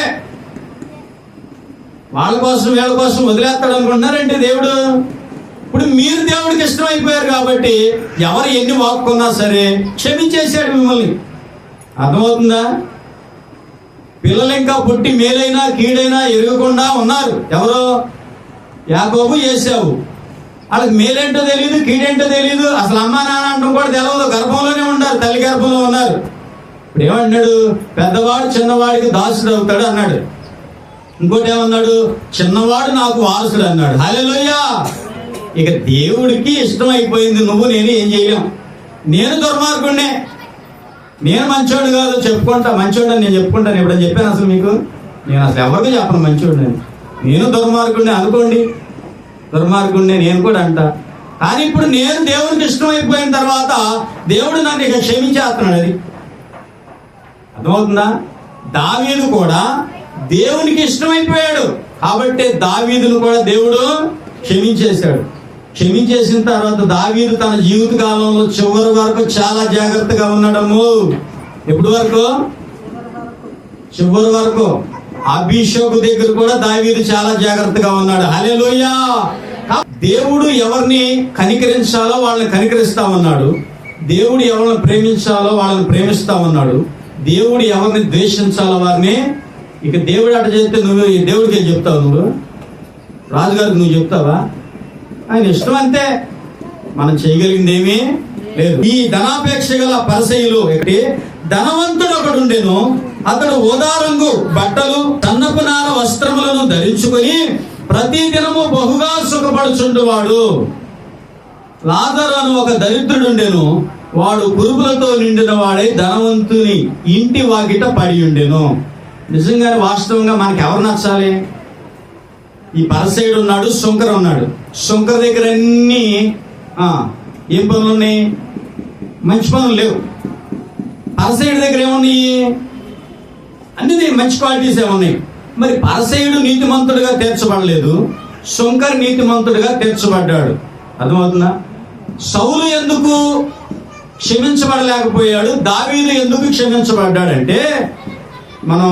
వాళ్ళ కోసం వీళ్ళ కోసం వదిలేస్తాడు అనుకుంటున్నారంటే దేవుడు. ఇప్పుడు మీరు దేవుడికి ఇష్టమైపోయారు కాబట్టి ఎవరు ఎన్ని వాక్కున్నా సరే క్షమించేశాడు మిమ్మల్ని. అర్థమవుతుందా? పిల్లలు ఇంకా పుట్టి మేలైనా కీడైనా ఎరగకుండా ఉన్నారు. ఎవరో యాకోబు, ఏశావు. వాళ్ళకి మేలేంటో తెలియదు, కీడేంటో తెలియదు, అసలు అమ్మా నాన్న అంటూ కూడా తెలియదు, గర్భంలోనే ఉన్నారు, తల్లి గర్భంలో ఉన్నారు. ఇప్పుడు ఏమన్నాడు, పెద్దవాడు చిన్నవాడికి దాసుడు అవుతాడు అన్నాడు. ఇంకోటి ఏమన్నాడు, చిన్నవాడు నాకు వారసుడు అన్నాడు. హల్లెలూయా. ఇక దేవుడికి ఇష్టం అయిపోయింది, నువ్వు నేను ఏం చేయలేం. నేను దుర్మార్గుడినే, నేను మంచోడు కాదు, చెప్పుకుంటా మంచోడు అని నేను చెప్పుకుంటాను. ఎప్పుడని చెప్పాను అసలు మీకు? నేను అసలు ఎవరికి చెప్పను మంచోడు నేను దుర్మార్గుడిని అనుకోండి, దుర్మార్గుడిని నేను కూడా అంట. కానీ ఇప్పుడు నేను దేవునికి ఇష్టమైపోయిన తర్వాత దేవుడు నన్ను ఇక క్షమించేస్తున్నాడు. అది అర్థమవుతుందా? దావీదు కూడా దేవునికి ఇష్టమైపోయాడు కాబట్టి దావీదును కూడా దేవుడు క్షమించేశాడు. క్షమించేసిన తర్వాత దావీదు తన జీవిత కాలంలో చివరి వరకు చాలా జాగ్రత్తగా ఉన్నాడము. ఎప్పటి వరకు? చివరి వరకు. అభిషేకు దగ్గర కూడా దావీదు చాలా జాగ్రత్తగా ఉన్నాడు. హల్లెలూయా. దేవుడు ఎవరిని కనికరించాలో వాళ్ళని కనికరిస్తా ఉన్నాడు. దేవుడు ఎవరిని ప్రేమించాలో వాళ్ళని ప్రేమిస్తా ఉన్నాడు. దేవుడు ఎవరిని ద్వేషించాలో వారిని. ఇక దేవుడు అట చేస్తే నువ్వు దేవుడికి ఏం చెప్తావు? నువ్వు రాజుగారికి నువ్వు చెప్తావా? ఆయన ఇష్టం అంతే, మనం చేయగలిగింది ఏమీ లేదు. ఈ ధనాపేక్ష గల పరిసయ్యులు ధనవంతుడు ఒకడు ఉండెను. అతడు ఊదా రంగు బట్టలు సన్నపు నార వస్త్రములను ధరించుకొని ప్రతి దినము బహుగా సుఖపడుచుండువాడు. లాజరు అను ఒక దరిద్రుడు ఉండెను. వాడు పురుగులతో నిండిన వాడై ధనవంతుని ఇంటి వాకిట పడి ఉండెను. నిజంగానే వాస్తవంగా మనకి ఎవరు నచ్చాలి? ఈ పరిసయ్యుడు ఉన్నాడు, శుంకరు ఉన్నాడు. శుంకరు దగ్గర అన్ని ఏం పనులు ఉన్నాయి? మంచి పనులు లేవు. పరిసయ్యుడి దగ్గర ఏమున్నాయి? అన్ని మంచి క్వాలిటీస్ ఏమున్నాయి. మరి పరిసయ్యుడు నీతిమంతుడిగా తీర్చబడలేదు, శుంకరు నీతిమంతుడిగా తీర్చబడ్డాడు. అర్థమవుతుందా? సౌలు ఎందుకు క్షమించబడలేకపోయాడు, దావీదు ఎందుకు క్షమించబడ్డాడంటే, మనం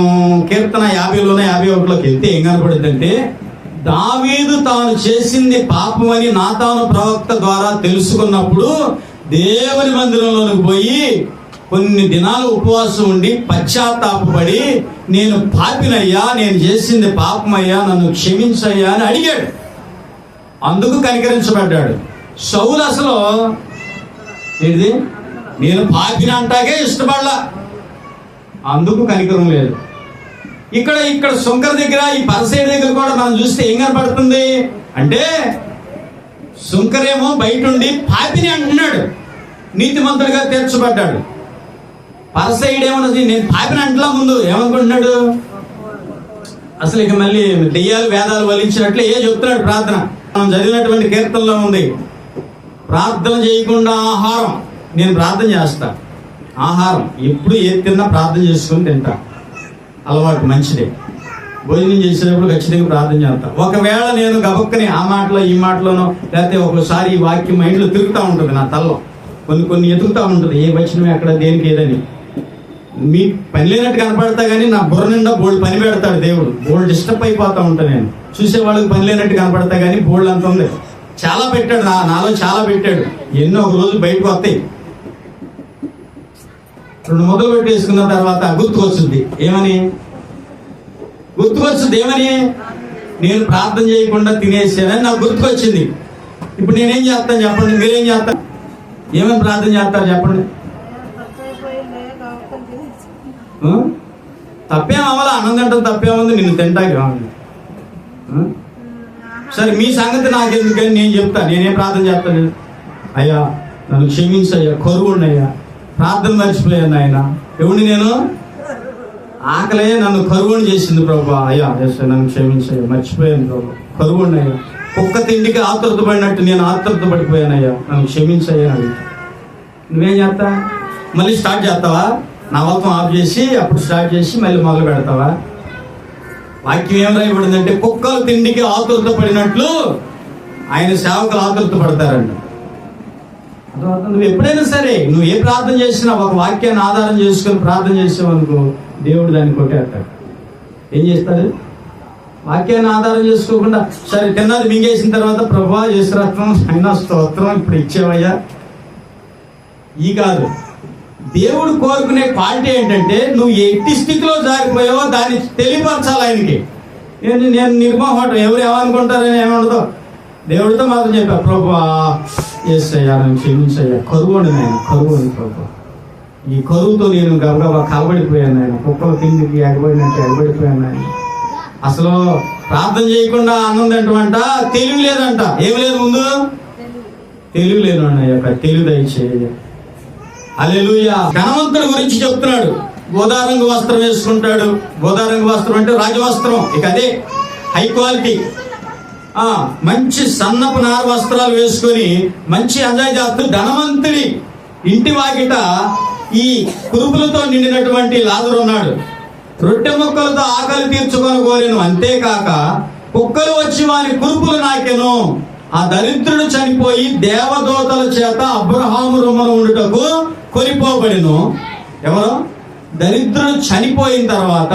కీర్తన 50లోనే 51లోకి వెళ్తే ఏం కనపడుతుందంటే, దావీదు తాను చేసింది పాపం అని నాతాను ప్రవక్త ద్వారా తెలుసుకున్నప్పుడు దేవుని మందిరంలోకి పోయి కొన్ని దినాలు ఉపవాసం ఉండి పశ్చాత్తాపడి, నేను పాపినయ్యా, నేను చేసింది పాపమయ్యా, నన్ను క్షమించయ్యా అని అడిగాడు. అందుకు కనికరించబడ్డాడు. సౌలు అసలు ఏంటిది, నేను పాపిని అంటాకే ఇష్టపడలా, అందుకు కనికరం లేదు. ఇక్కడ శుంకర్ దగ్గర, ఈ పరిసయ్యుడి దగ్గర కూడా మనం చూస్తే ఏం కనపడుతుంది అంటే, శుంకరేమో బయట ఉండి పాపిని అంటున్నాడు, నీతిమంతుడిగా తీర్చబడ్డాడు. పరిసయ్యుడు ఏమన్నది, నేను పాపిని అంటలా. ముందు ఏమనుకుంటున్నాడు అసలు? ఇక మళ్ళీ దెయ్యాలు వేదాలు వలించినట్లే చెప్తున్నాడు. ప్రార్థన మనం చదివినటువంటి కీర్తనలో ఉంది, ప్రార్థన చేయకుండా ఆహారం. నేను ప్రార్థన చేస్తా, ఆహారం ఎప్పుడు ఏది తిన్నా ప్రార్థన చేసుకుని తింటా, అలవాటు మంచిదే. భోజనం చేసేటప్పుడు ఖచ్చితంగా ప్రార్థన చేస్తా. ఒకవేళ నేను గబక్కని ఆ మాటలో ఈ మాటలోనో, లేకపోతే ఒకసారి ఈ వాక్యం మైండ్లో తిరుగుతూ ఉంటుంది, నా తల్లో కొన్ని ఎదుగుతూ ఉంటుంది, ఏ వచ్చినవి ఎక్కడ దేనికి ఏదని. మీ పని లేనట్టు కనపడతా కానీ నా బుర్ర నిండా బోల్డ్ పని పెడతాడు దేవుడు. బోల్డ్ డిస్టర్బ్ అయిపోతా ఉంటాను నేను. చూసే వాళ్ళకి పని లేనట్టు కనపడతా కానీ బోల్డ్ అంత ఉంది. చాలా పెట్టాడు, నాలో చాలా పెట్టాడు. ఎన్నో ఒక రోజు బయటకు వస్తాయి. 2 మొదలు పెట్టేసుకున్న తర్వాత గుర్తుకొచ్చుద్ది. ఏమని గుర్తుకొచ్చుద్ది? ఏమని? నేను ప్రార్థన చేయకుండా తినేసానని నాకు గుర్తుకొచ్చింది. ఇప్పుడు నేనేం చేస్తాను చెప్పండి, మీరేం చేస్తారు? ఏమని ప్రార్థన చేస్తారు చెప్పండి? తప్పేం అవ్వాలా? అన్నం తింటాం తప్పేముంది, నిన్ను తింటాకి రావాలి. సరే మీ సంగతి నాకెందుకని నేను చెప్తాను. నేనేం ప్రార్థన చేస్తాను? అయ్యా నన్ను క్షమించయ్యా, కరువుండయ్యా, ప్రార్థన మర్చిపోయాను ఆయన. ఎవడిని నేను? ఆకలే నన్ను కరువుని చేసింది ప్రభా. అయ్యా నన్ను క్షమించయ్యా, మర్చిపోయాను ప్రభా, కరువుండయ్యా. కుక్క తిండికి ఆతురత పడినట్టు నేను ఆతురత పడిపోయానయ్యా, నన్ను క్షమించయ్యా అని. నువ్వేం చేస్తా? మళ్ళీ స్టార్ట్ చేస్తావా? నవత్వం ఆఫ్ చేసి అప్పుడు స్టార్ట్ చేసి మళ్ళీ మొదలు పెడతావా? వాక్యం ఏం రాయబడిందంటే, కుక్కలు తిండికి ఆతురత పడినట్లు ఆయన సేవకులు ఆతురత పడతారంట. నువ్వు ఎప్పుడైనా సరే నువ్వు ఏ ప్రార్థన చేసినా ఒక వాక్యాన్ని ఆధారం చేసుకొని ప్రార్థన చేసావనుకో, దేవుడు దాన్ని కొట్టేస్తాడు. ఏం చేస్తాడు? వాక్యాన్ని ఆధారం చేసుకోకుండా సరే తిన్నది మింగేసిన తర్వాత ప్రభువా యేసురత్నం అయినా స్తోత్రం ఇప్పుడు ఇచ్చేవయ్యా, ఈ కాదు. దేవుడు కోరుకునే క్వాలిటీ ఏంటంటే, నువ్వు ఎట్టి స్థితిలో జారిపోయావో దాన్ని తెలియపరచాలి ఆయనకి. నేను నిర్మోహటం, ఎవరు ఏమనుకుంటారని ఏమఉండదు. దేవుడితో మాత్రం చెప్పా, ప్రభువా యేసయ్యా నన్ను క్షమించయ్యా, కరువుండి నేను, కరువుండి ప్రభు, ఈ కరువుతో నేను గబగబా కలబడిపోయాను ఆయన, కుక్కల తిండికి ఎగబడినట్టు ఎగబడిపోయాను ఆయన. అసలు ప్రార్థన చేయకుండా అన్నం తింటామంట, తెలివి లేదంట. ఏమి లేదు ముందు? తెలివి లేదు అన్న, తెలివి దయచేయ. హల్లెలూయా. ధనవంతుడి గురించి చెప్తున్నాడు. గోదారంగు వస్త్రం వేసుకుంటాడు. గోదారంగు వస్త్రం అంటే రాజవస్త్రం, ఇక అదే హై క్వాలిటీ. మంచి సన్నపు నార వస్త్రాలు వేసుకొని మంచి ఎంజాయ్ చేస్తూ ధనవంతుడి ఇంటి వాకిట ఈ కురుపులతో నిండినటువంటి లాజరు ఉన్నాడు. రొట్టె ముక్కలతో ఆకలి తీర్చుకొని కోరెను, అంతేకాక కుక్కలు వచ్చి వారి కురుపులు నాకెను. ఆ దరిద్రుడు చనిపోయి దేవదూతల చేత అబ్రహాము రొమ్మన ఉండుటకు కొనిపోబడెను. ఎవరు? దరిద్రుడు చనిపోయిన తర్వాత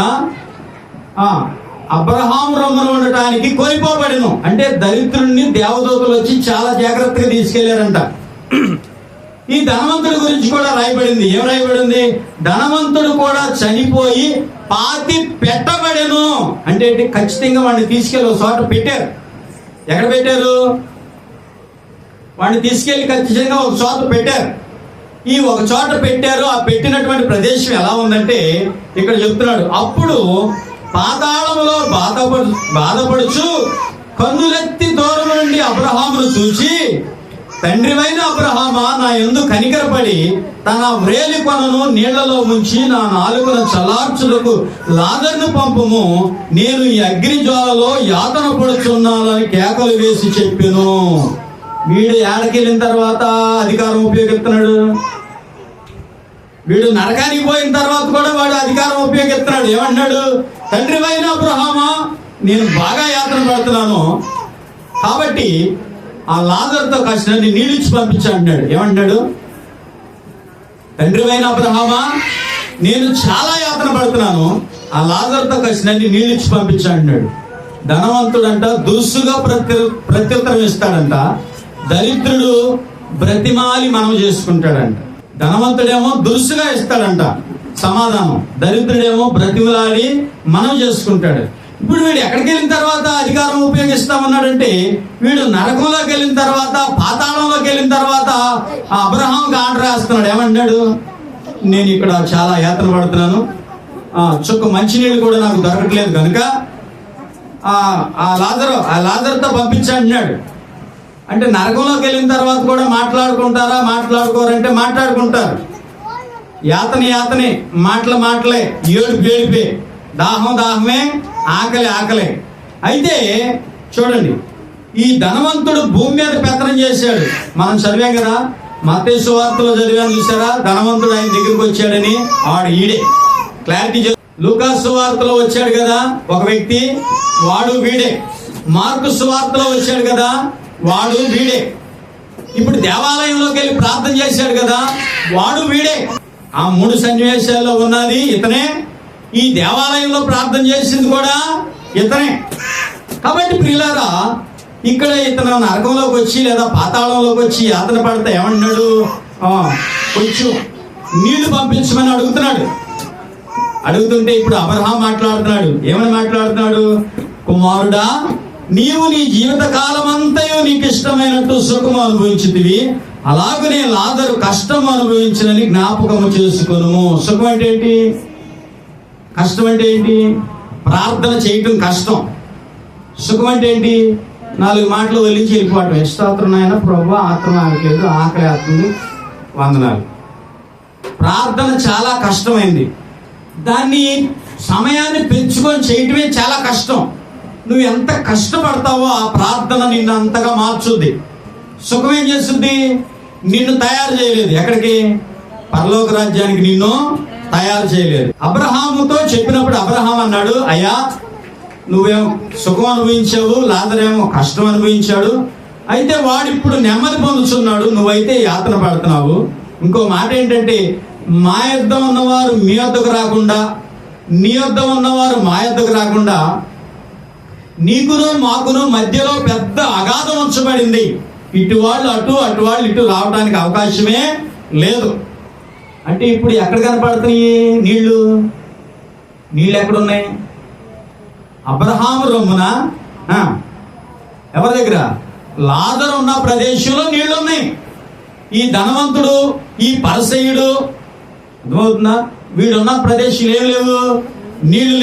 అబ్రహాము రొమ్మన ఉండటానికి కొనిపోబడెను. అంటే దరిద్రుడిని దేవదూతలు వచ్చి చాలా జాగ్రత్తగా తీసుకెళ్లారంట. ఈ ధనవంతుడి గురించి కూడా రాయబడింది. ఏం రాయబడింది? ధనవంతుడు కూడా చనిపోయి పాతి పెట్టబడెను. అంటే ఖచ్చితంగా వాడిని తీసుకెళ్లి ఒక చోట పెట్టారు. ఎక్కడ పెట్టారు? వాడిని తీసుకెళ్లి ఖచ్చితంగా ఒక చోట పెట్టారు. ఈ ఒక చోట పెట్టారు. ఆ పెట్టినటువంటి ప్రదేశం ఎలా ఉందంటే ఇక్కడ చెప్తున్నాడు, అప్పుడు పాతాళములో బాధపడుచు కన్నులెత్తి దూరం నుండి అబ్రహామును చూచి, తండ్రివైన అబ్రహామా, నా యందు కనికరపడి తన వ్రేలి కొనను నీళ్లలో ముంచి నా నాలుకను చల్లార్చుటకు లాజరును పంపుము, నేను ఈ అగ్ని జ్వాలలో యాతన పడుచున్నానని కేకలు వేసి చెప్పెను. వీడు ఏడకెళ్ళిన తర్వాత అధికారం ఉపయోగిస్తున్నాడు. వీడు నరకానికి పోయిన తర్వాత కూడా వాడు అధికారం ఉపయోగిస్తున్నాడు. ఏమన్నాడు? తండ్రివైన అబ్రహామా, నేను బాగా యాతన పడుతున్నాను కాబట్టి ఆ లాజరుతో కాసిన నీళ్ళు ఇచ్చి పంపించా అన్నాడు. ఏమన్నాడు? తండ్రివైన అబ్రహామా, నేను చాలా యాతన పడుతున్నాను, ఆ లాజరుతో కాసిన నీళ్ళు ఇచ్చి పంపించా అన్నాడు. ధనవంతుడంట దురుసుగా ప్రత్యుత్తరం ఇస్తాడంట. దరిద్రుడు బ్రతిమాలి మనం చేసుకుంటాడంట. ధనవంతుడేమో దురుసుగా ఇస్తాడంట సమాధానం, దరిద్రుడేమో బ్రతిమలాడి మనం చేసుకుంటాడు. ఇప్పుడు వీడు ఎక్కడికి వెళ్ళిన తర్వాత అధికారం ఉపయోగిస్తామన్నాడంటే, వీడు నరకంలోకి వెళ్ళిన తర్వాత, పాతాళంలోకి వెళ్ళిన తర్వాత అబ్రహాంకి ఆర్డర్ వేస్తున్నాడు. ఏమన్నాడు? నేను ఇక్కడ చాలా యాతన పడుతున్నాను, చుక్క మంచినీళ్ళు కూడా నాకు దొరకట్లేదు కనుక ఆ లాజరుతో పంపించంటున్నాడు. అంటే నరకంలోకి వెళ్ళిన తర్వాత కూడా మాట్లాడుకుంటారా? మాట్లాడుకోరంటే మాట్లాడుకుంటారు. యాతనే, మాటలే, ఏడుపే, దాహమే, ఆకలే. అయితే చూడండి, ఈ ధనవంతుడు భూమి మీద పెత్తనం చేశాడు. మనం చదివాం కదా, మత్తయి సువార్తలో చదివాను చూసారా? ధనవంతుడు ఆయన దగ్గరికి వచ్చాడని. వాడు ఈడే. క్లారిటీ. లూకా సువార్తలో వచ్చాడు కదా ఒక వ్యక్తి, వాడు వీడే. మార్కు సువార్తలో వచ్చాడు కదా, వాడు వీడే. ఇప్పుడు దేవాలయంలోకి వెళ్ళి ప్రార్థన చేశాడు కదా, వాడు వీడే. ఆ 3 సన్నివేశాల్లో ఉన్నది ఇతనే. ఈ దేవాలయంలో ప్రార్థన చేసింది కూడా ఇతనే. కాబట్టి ప్రియులారా, ఇక్కడ ఇతను నరకంలోకి వచ్చి లేదా పాతాళంలోకి వచ్చి యాతన పడితే ఏమన్నాడు? కొంచెం నీళ్లు పంపించమని అడుగుతున్నాడు. అడుగుతుంటే ఇప్పుడు అబ్రహాం మాట్లాడుతున్నాడు. ఏమని మాట్లాడుతున్నాడు? కుమారుడా, నీవు నీ జీవిత కాలం అంతయు నీకు ఇష్టమైనట్టు సుఖం అనుభవించితివి, అలాగనే లాజరు కష్టం అనుభవించినని జ్ఞాపకము చేసుకొను. సుఖం అంటే ఏంటి? కష్టం అంటే ఏంటి? ప్రార్థన చేయటం కష్టం. సుఖం అంటే ఏంటి? 4 మాటలు వదిలించి వెళ్ళిపోవటం. ఇష్టాత్రునైనా ప్రభు ఆత్మ ఆగలేదు, ఆకలి ఆస్తుంది, వందనాలు. ప్రార్థన చాలా కష్టమైంది. దాన్ని సమయాన్ని పెంచుకొని చేయటమే చాలా కష్టం. నువ్వు ఎంత కష్టపడతావో ఆ ప్రార్థన నిన్ను అంతగా మార్చుద్ది. సుఖం ఏం చేస్తుంది? నిన్ను తయారు చేయలేదు. ఎక్కడికి? పరలోక రాజ్యానికి నిన్ను తయారు చేయలేదు. అబ్రహాముతో చెప్పినప్పుడు అబ్రహాం అన్నాడు, అయ్యా నువ్వేమో సుఖం అనుభవించావు, లాజరేమో కష్టం అనుభవించాడు, అయితే వాడు ఇప్పుడు నెమ్మది పొందుతున్నాడు, నువ్వైతే యాతన పడుతున్నావు. ఇంకో మాట ఏంటంటే, మా యొద్ద ఉన్నవారు మీ యొద్దకు రాకుండా, నీ యొద్ద ఉన్నవారు మా యొద్దకు రాకుండా నీకును మాకును మధ్యలో పెద్ద అగాధం ఉంచబడింది. ఇటు వాళ్ళు అటు, అటు వాళ్ళు ఇటు రావడానికి అవకాశమే లేదు. అంటే ఇప్పుడు ఎక్కడ కనపడుతున్నాయి నీళ్లు? ఎక్కడున్నాయి? అబ్రహాము రొమ్మున, ఎవరి దగ్గర? లాజరు ఉన్న ప్రదేశంలో నీళ్లు ఉన్నాయి. ఈ ధనవంతుడు, ఈ పరిసయ్యుడు, అర్థమవుతుందా? వీడున్న ప్రదేశంలో ఏం లేవు, నీళ్లు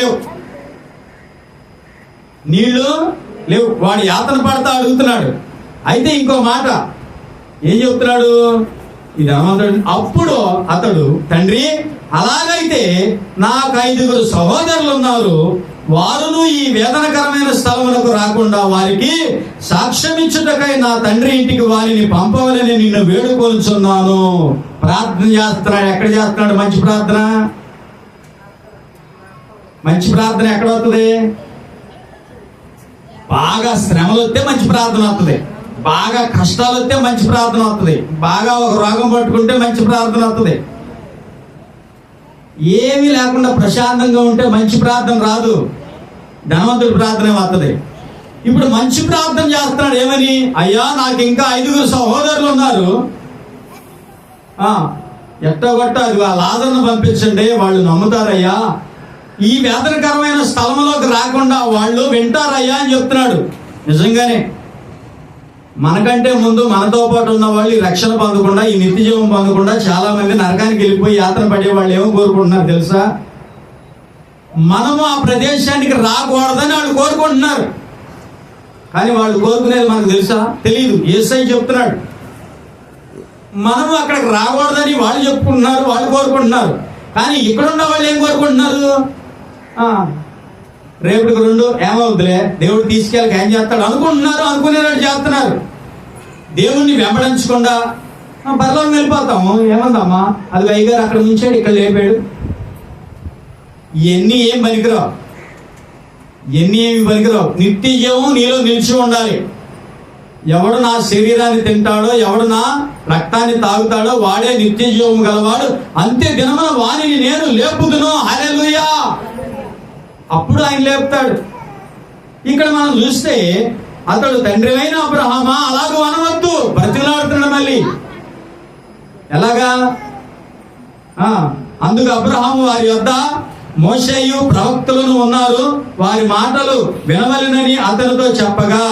లేవు. వాడు యాతన పడతా అడుగుతున్నాడు. అయితే ఇంకో మాట ఏం చెప్తున్నాడు ఈ ధనవంతుడు? అప్పుడు అతడు, తండ్రి అలాగైతే నాకు 5 సహోదరులు ఉన్నారు, వారును ఈ వేదనకరమైన స్థలములకు రాకుండా వారికి సాక్ష్యమిచ్చుటకై నా తండ్రి ఇంటికి వారిని పంపవలని నిన్ను వేడుకొనుచున్నాను. ప్రార్థన చేస్తున్నాడు. ఎక్కడ చేస్తున్నాడు మంచి ప్రార్థన? మంచి ప్రార్థన ఎక్కడ వస్తుంది? బాగా శ్రమలు వస్తే మంచి ప్రార్థన వస్తుంది, బాగా కష్టాలు వస్తే మంచి ప్రార్థన వస్తుంది, బాగా ఒక రోగం పట్టుకుంటే మంచి ప్రార్థన వస్తుంది. ఏమీ లేకుండా ప్రశాంతంగా ఉంటే మంచి ప్రార్థన రాదు, ధనవంతుడి ప్రార్థన వస్తుంది. ఇప్పుడు మంచి ప్రార్థన చేస్తున్నాడు. ఏమని? అయ్యా, నాకు ఇంకా 5 సహోదరులు ఉన్నారు, ఎట్టగొట్ట అది ఆ లాజర్ను పంపించండి, వాళ్ళు నమ్ముతారయ్యా, ఈ వేదనకరమైన స్థలంలోకి రాకుండా వాళ్ళు వింటారయ్యా అని చెప్తున్నాడు. నిజంగానే మనకంటే ముందు మనతో పాటు ఉన్న వాళ్ళు ఈ రక్షణ పొందకుండా, ఈ నిత్య జీవం పొందకుండా చాలా మంది నరకానికి వెళ్ళిపోయి యాత్ర పడే వాళ్ళు ఏమో కోరుకుంటున్నారు తెలుసా? మనము ఆ ప్రదేశానికి రాకూడదని వాళ్ళు కోరుకుంటున్నారు. కానీ వాళ్ళు కోరుకునేది మనకు తెలుసా? తెలియదు. యేసయ్య చెప్తున్నాడు, మనము అక్కడికి రాకూడదని వాళ్ళు చెప్పుకుంటున్నారు, వాళ్ళు కోరుకుంటున్నారు. కానీ ఇక్కడున్న వాళ్ళు ఏం కోరుకుంటున్నారు? రేపటికి 2 ఏమవుద్దులే, దేవుడు తీసుకెళ్ళక ఏం చేస్తాడు అనుకుంటున్నారు, అనుకునేవాడు చేస్తున్నారు. దేవుణ్ణి వెంబడించకుండా పరలోకం వెళ్ళిపోతాము, ఏమందామా, అది అయ్యగారు అక్కడ ఉంచాడు, ఇక్కడ లేపాడు. ఇవన్నీ ఏం పనికిరావు, ఇవన్నీ ఏమి పనికిరావు. నిత్య జీవం నీలో నిలిచి ఉండాలి. ఎవడు నా శరీరాన్ని తింటాడో, ఎవడు నా రక్తాన్ని తాగుతాడో వాడే నిత్య జీవం గలవాడు. అంతే దినమున వానిని నేను లేపుదును. హల్లెలూయా. అప్పుడు ఆయన లేపుతాడు. ఇక్కడ మనం చూస్తే అతడు తండ్రి అయిన అబ్రహామా అలాగూ అనవద్దు, బ్రతిలాడుతున్నాడు. మళ్ళీ ఎలాగా? అందుకు అబ్రహాము వారి యొద్ద మోషేయు ప్రవక్తలను ఉన్నారు, వారి మాటలు వినవలెనని అతనితో చెప్పగా,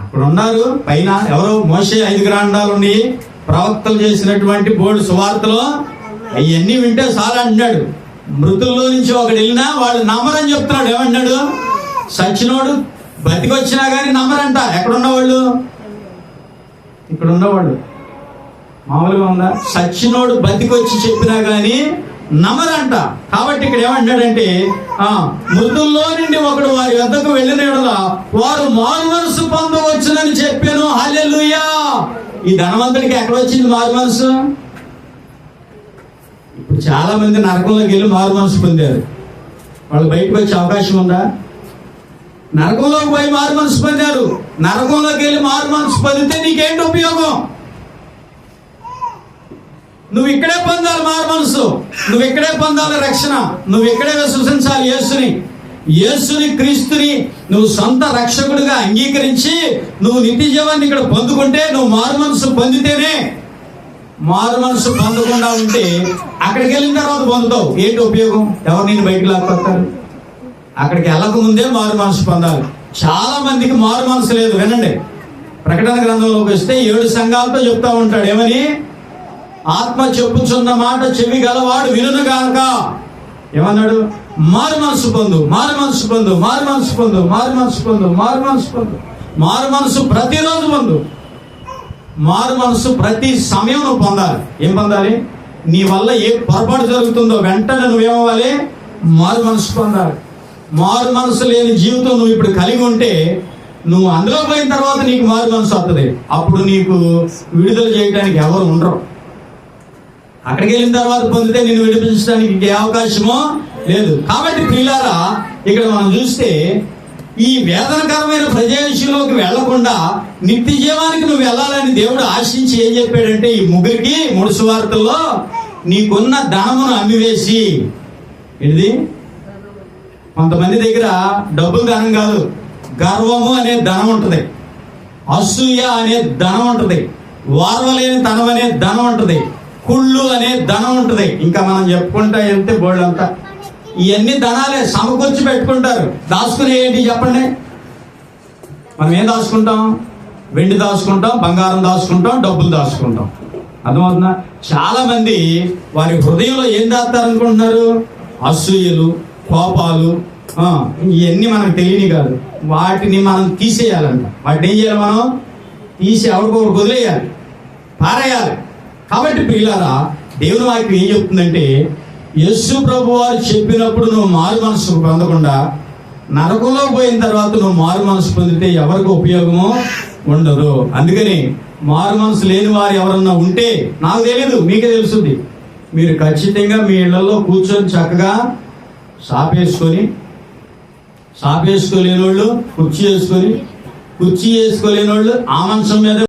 అక్కడ ఉన్నారు పైన ఎవరో మోషే 5 గ్రంథాలు ఉన్నాయి, ప్రవక్తలు చేసినటువంటి బోర్డు సువార్తలు, అవన్నీ వింటే చాలా అంటున్నాడు. మృతుల్లో నుంచి ఒకడు వెళ్ళినా వాళ్ళు నమ్మరని చెప్తున్నాడు. ఏమన్నాడు? సచ్చినోడు బతికొచ్చినా కానీ నమ్మరంట. ఎక్కడున్నవాళ్ళు? ఇక్కడ ఉన్నవాళ్ళు. మామూలుగా ఉందా? సచ్చినోడు బతికొచ్చి చెప్పినా కానీ నమ్మరంట. కాబట్టి ఇక్కడ ఏమంటాడంటే, మృతుల్లో నుండి ఒకడు వారి వద్దకు వెళ్ళిన యెడల వారు మారు మనసు పొందవచ్చునని చెప్పాను. హల్లెలూయా. ఈ ధనవంతుడికి ఎక్కడ వచ్చింది మారు మనసు? ఇప్పుడు చాలా మంది నరకంలోకి వెళ్ళి మారు మనసు పొందారు. వాళ్ళు బయటకు వచ్చే అవకాశం ఉందా? నరకంలోకి పోయి మారు మనసు పొందారు. నరకంలోకి వెళ్ళి మారు మనసు పొందితే నీకేంటి ఉపయోగం? నువ్వు ఇక్కడే పొందాలి మారు మనసు, నువ్వు ఇక్కడే పొందాలి రక్షణ, నువ్వు ఇక్కడే విశ్వసించాలి యేసుని క్రీస్తుని నువ్వు సొంత రక్షకుడిగా అంగీకరించి నువ్వు నిత్య జీవాన్ని ఇక్కడ పొందుకుంటే, నువ్వు మారు మనసు పొందితేనే. మారు మనసు పొందకుండా ఉంటే అక్కడికి వెళ్ళిన తర్వాత పొందుతావు. ఏంటి ఉపయోగం? ఎవరు నేను బయటకు లాక్కొస్తారు? అక్కడికి వెళ్ళక ముందే మారు మనసు పొందాలి. చాలా మందికి మారు మనసు లేదు. వినండి, ప్రకటన గ్రంథంలోకి వస్తే 7 సంఘాలతో చెప్తా ఉంటాడు. ఏమని? ఆత్మ చెప్పుచున్న మాట చెవి గలవాడు వినును గాక. ఏమన్నాడు? మారు మనసు పొందు, మారు మనసు పొందు, మారు మనసు పొందు, మారు మనసు పొందు, మారు మనసు పొందు. మారు మనసు ప్రతిరోజు పొందు. మారు మనసు ప్రతి సమయం నువ్వు పొందాలి. ఏం పొందాలి? నీ వల్ల ఏ పొరపాటు జరుగుతుందో వెంటనే నువ్వేమవ్వాలి? మారు మనసు పొందాలి. మారు మనసు లేని జీవితం నువ్వు ఇప్పుడు కలిగి ఉంటే, నువ్వు అందులో పోయిన తర్వాత నీకు మారు మనసు వస్తుంది. అప్పుడు నీకు విడుదల చేయడానికి ఎవరు ఉండరు. అక్కడికి వెళ్ళిన తర్వాత పొందితే నిన్ను విడిపించడానికి ఇంకే అవకాశమో లేదు. కాబట్టి ప్రియులారా, ఇక్కడ మనం చూస్తే ఈ వేదనకరమైన ప్రదేశంలోకి వెళ్లకుండా నిత్య జీవానికి నువ్వు వెళ్ళాలని దేవుడు ఆశించి ఏం చెప్పాడంటే, ఈ 3 సువార్తల్లో నీకున్న ధనమును అమ్మివేసి, ఇది కొంతమంది దగ్గర డబ్బులు ధనం కాదు, గర్వము అనే ధనం ఉంటుంది, అసూయ అనే ధనం ఉంటుంది, వార్వలేని ధనం అనే ధనం ఉంటుంది, కుళ్ళు అనే ధనం ఉంటుంది. ఇంకా మనం చెప్పుకుంటా వెళ్తే బోర్డు అంతా ఇవన్నీ ధనాలే సమకూర్చి పెట్టుకుంటారు. దాచుకునే ఏంటి చెప్పండి? మనం ఏం దాచుకుంటాం? వెండి దాచుకుంటాం, బంగారం దాచుకుంటాం, డబ్బులు దాచుకుంటాం. అర్థమవుతుందా? చాలా మంది వారి హృదయంలో ఏం దాస్తారనుకుంటున్నారు? అసూయలు, కోపాలు, ఇవన్నీ మనకు తెలియని కాదు. వాటిని మనం తీసేయాలంట. వాటిని ఏం చేయాలి? మనం తీసి ఎవరికొకరు వదిలేయాలి, పారేయాలి. కాబట్టి ప్రియులారా, దేవుని వాక్యం ఏం చెప్తుందంటే, యేసు ప్రభు వారు చెప్పినప్పుడు నువ్వు మారు మనసు పొందకుండా నరకంలో పోయిన తర్వాత నువ్వు మారు మనసు పొందితే ఎవరికి ఉపయోగమో ఉండదు. అందుకని మారు మనసు లేని వారు ఎవరన్నా ఉంటే, నాకు తెలియదు, మీకే తెలుస్తుంది, మీరు ఖచ్చితంగా మీ ఇళ్లలో కూర్చొని చక్కగా సాపేసుకోలేని వాళ్ళు కుర్చీ వేసుకోలేని వాళ్ళు ఆ మంచం మీద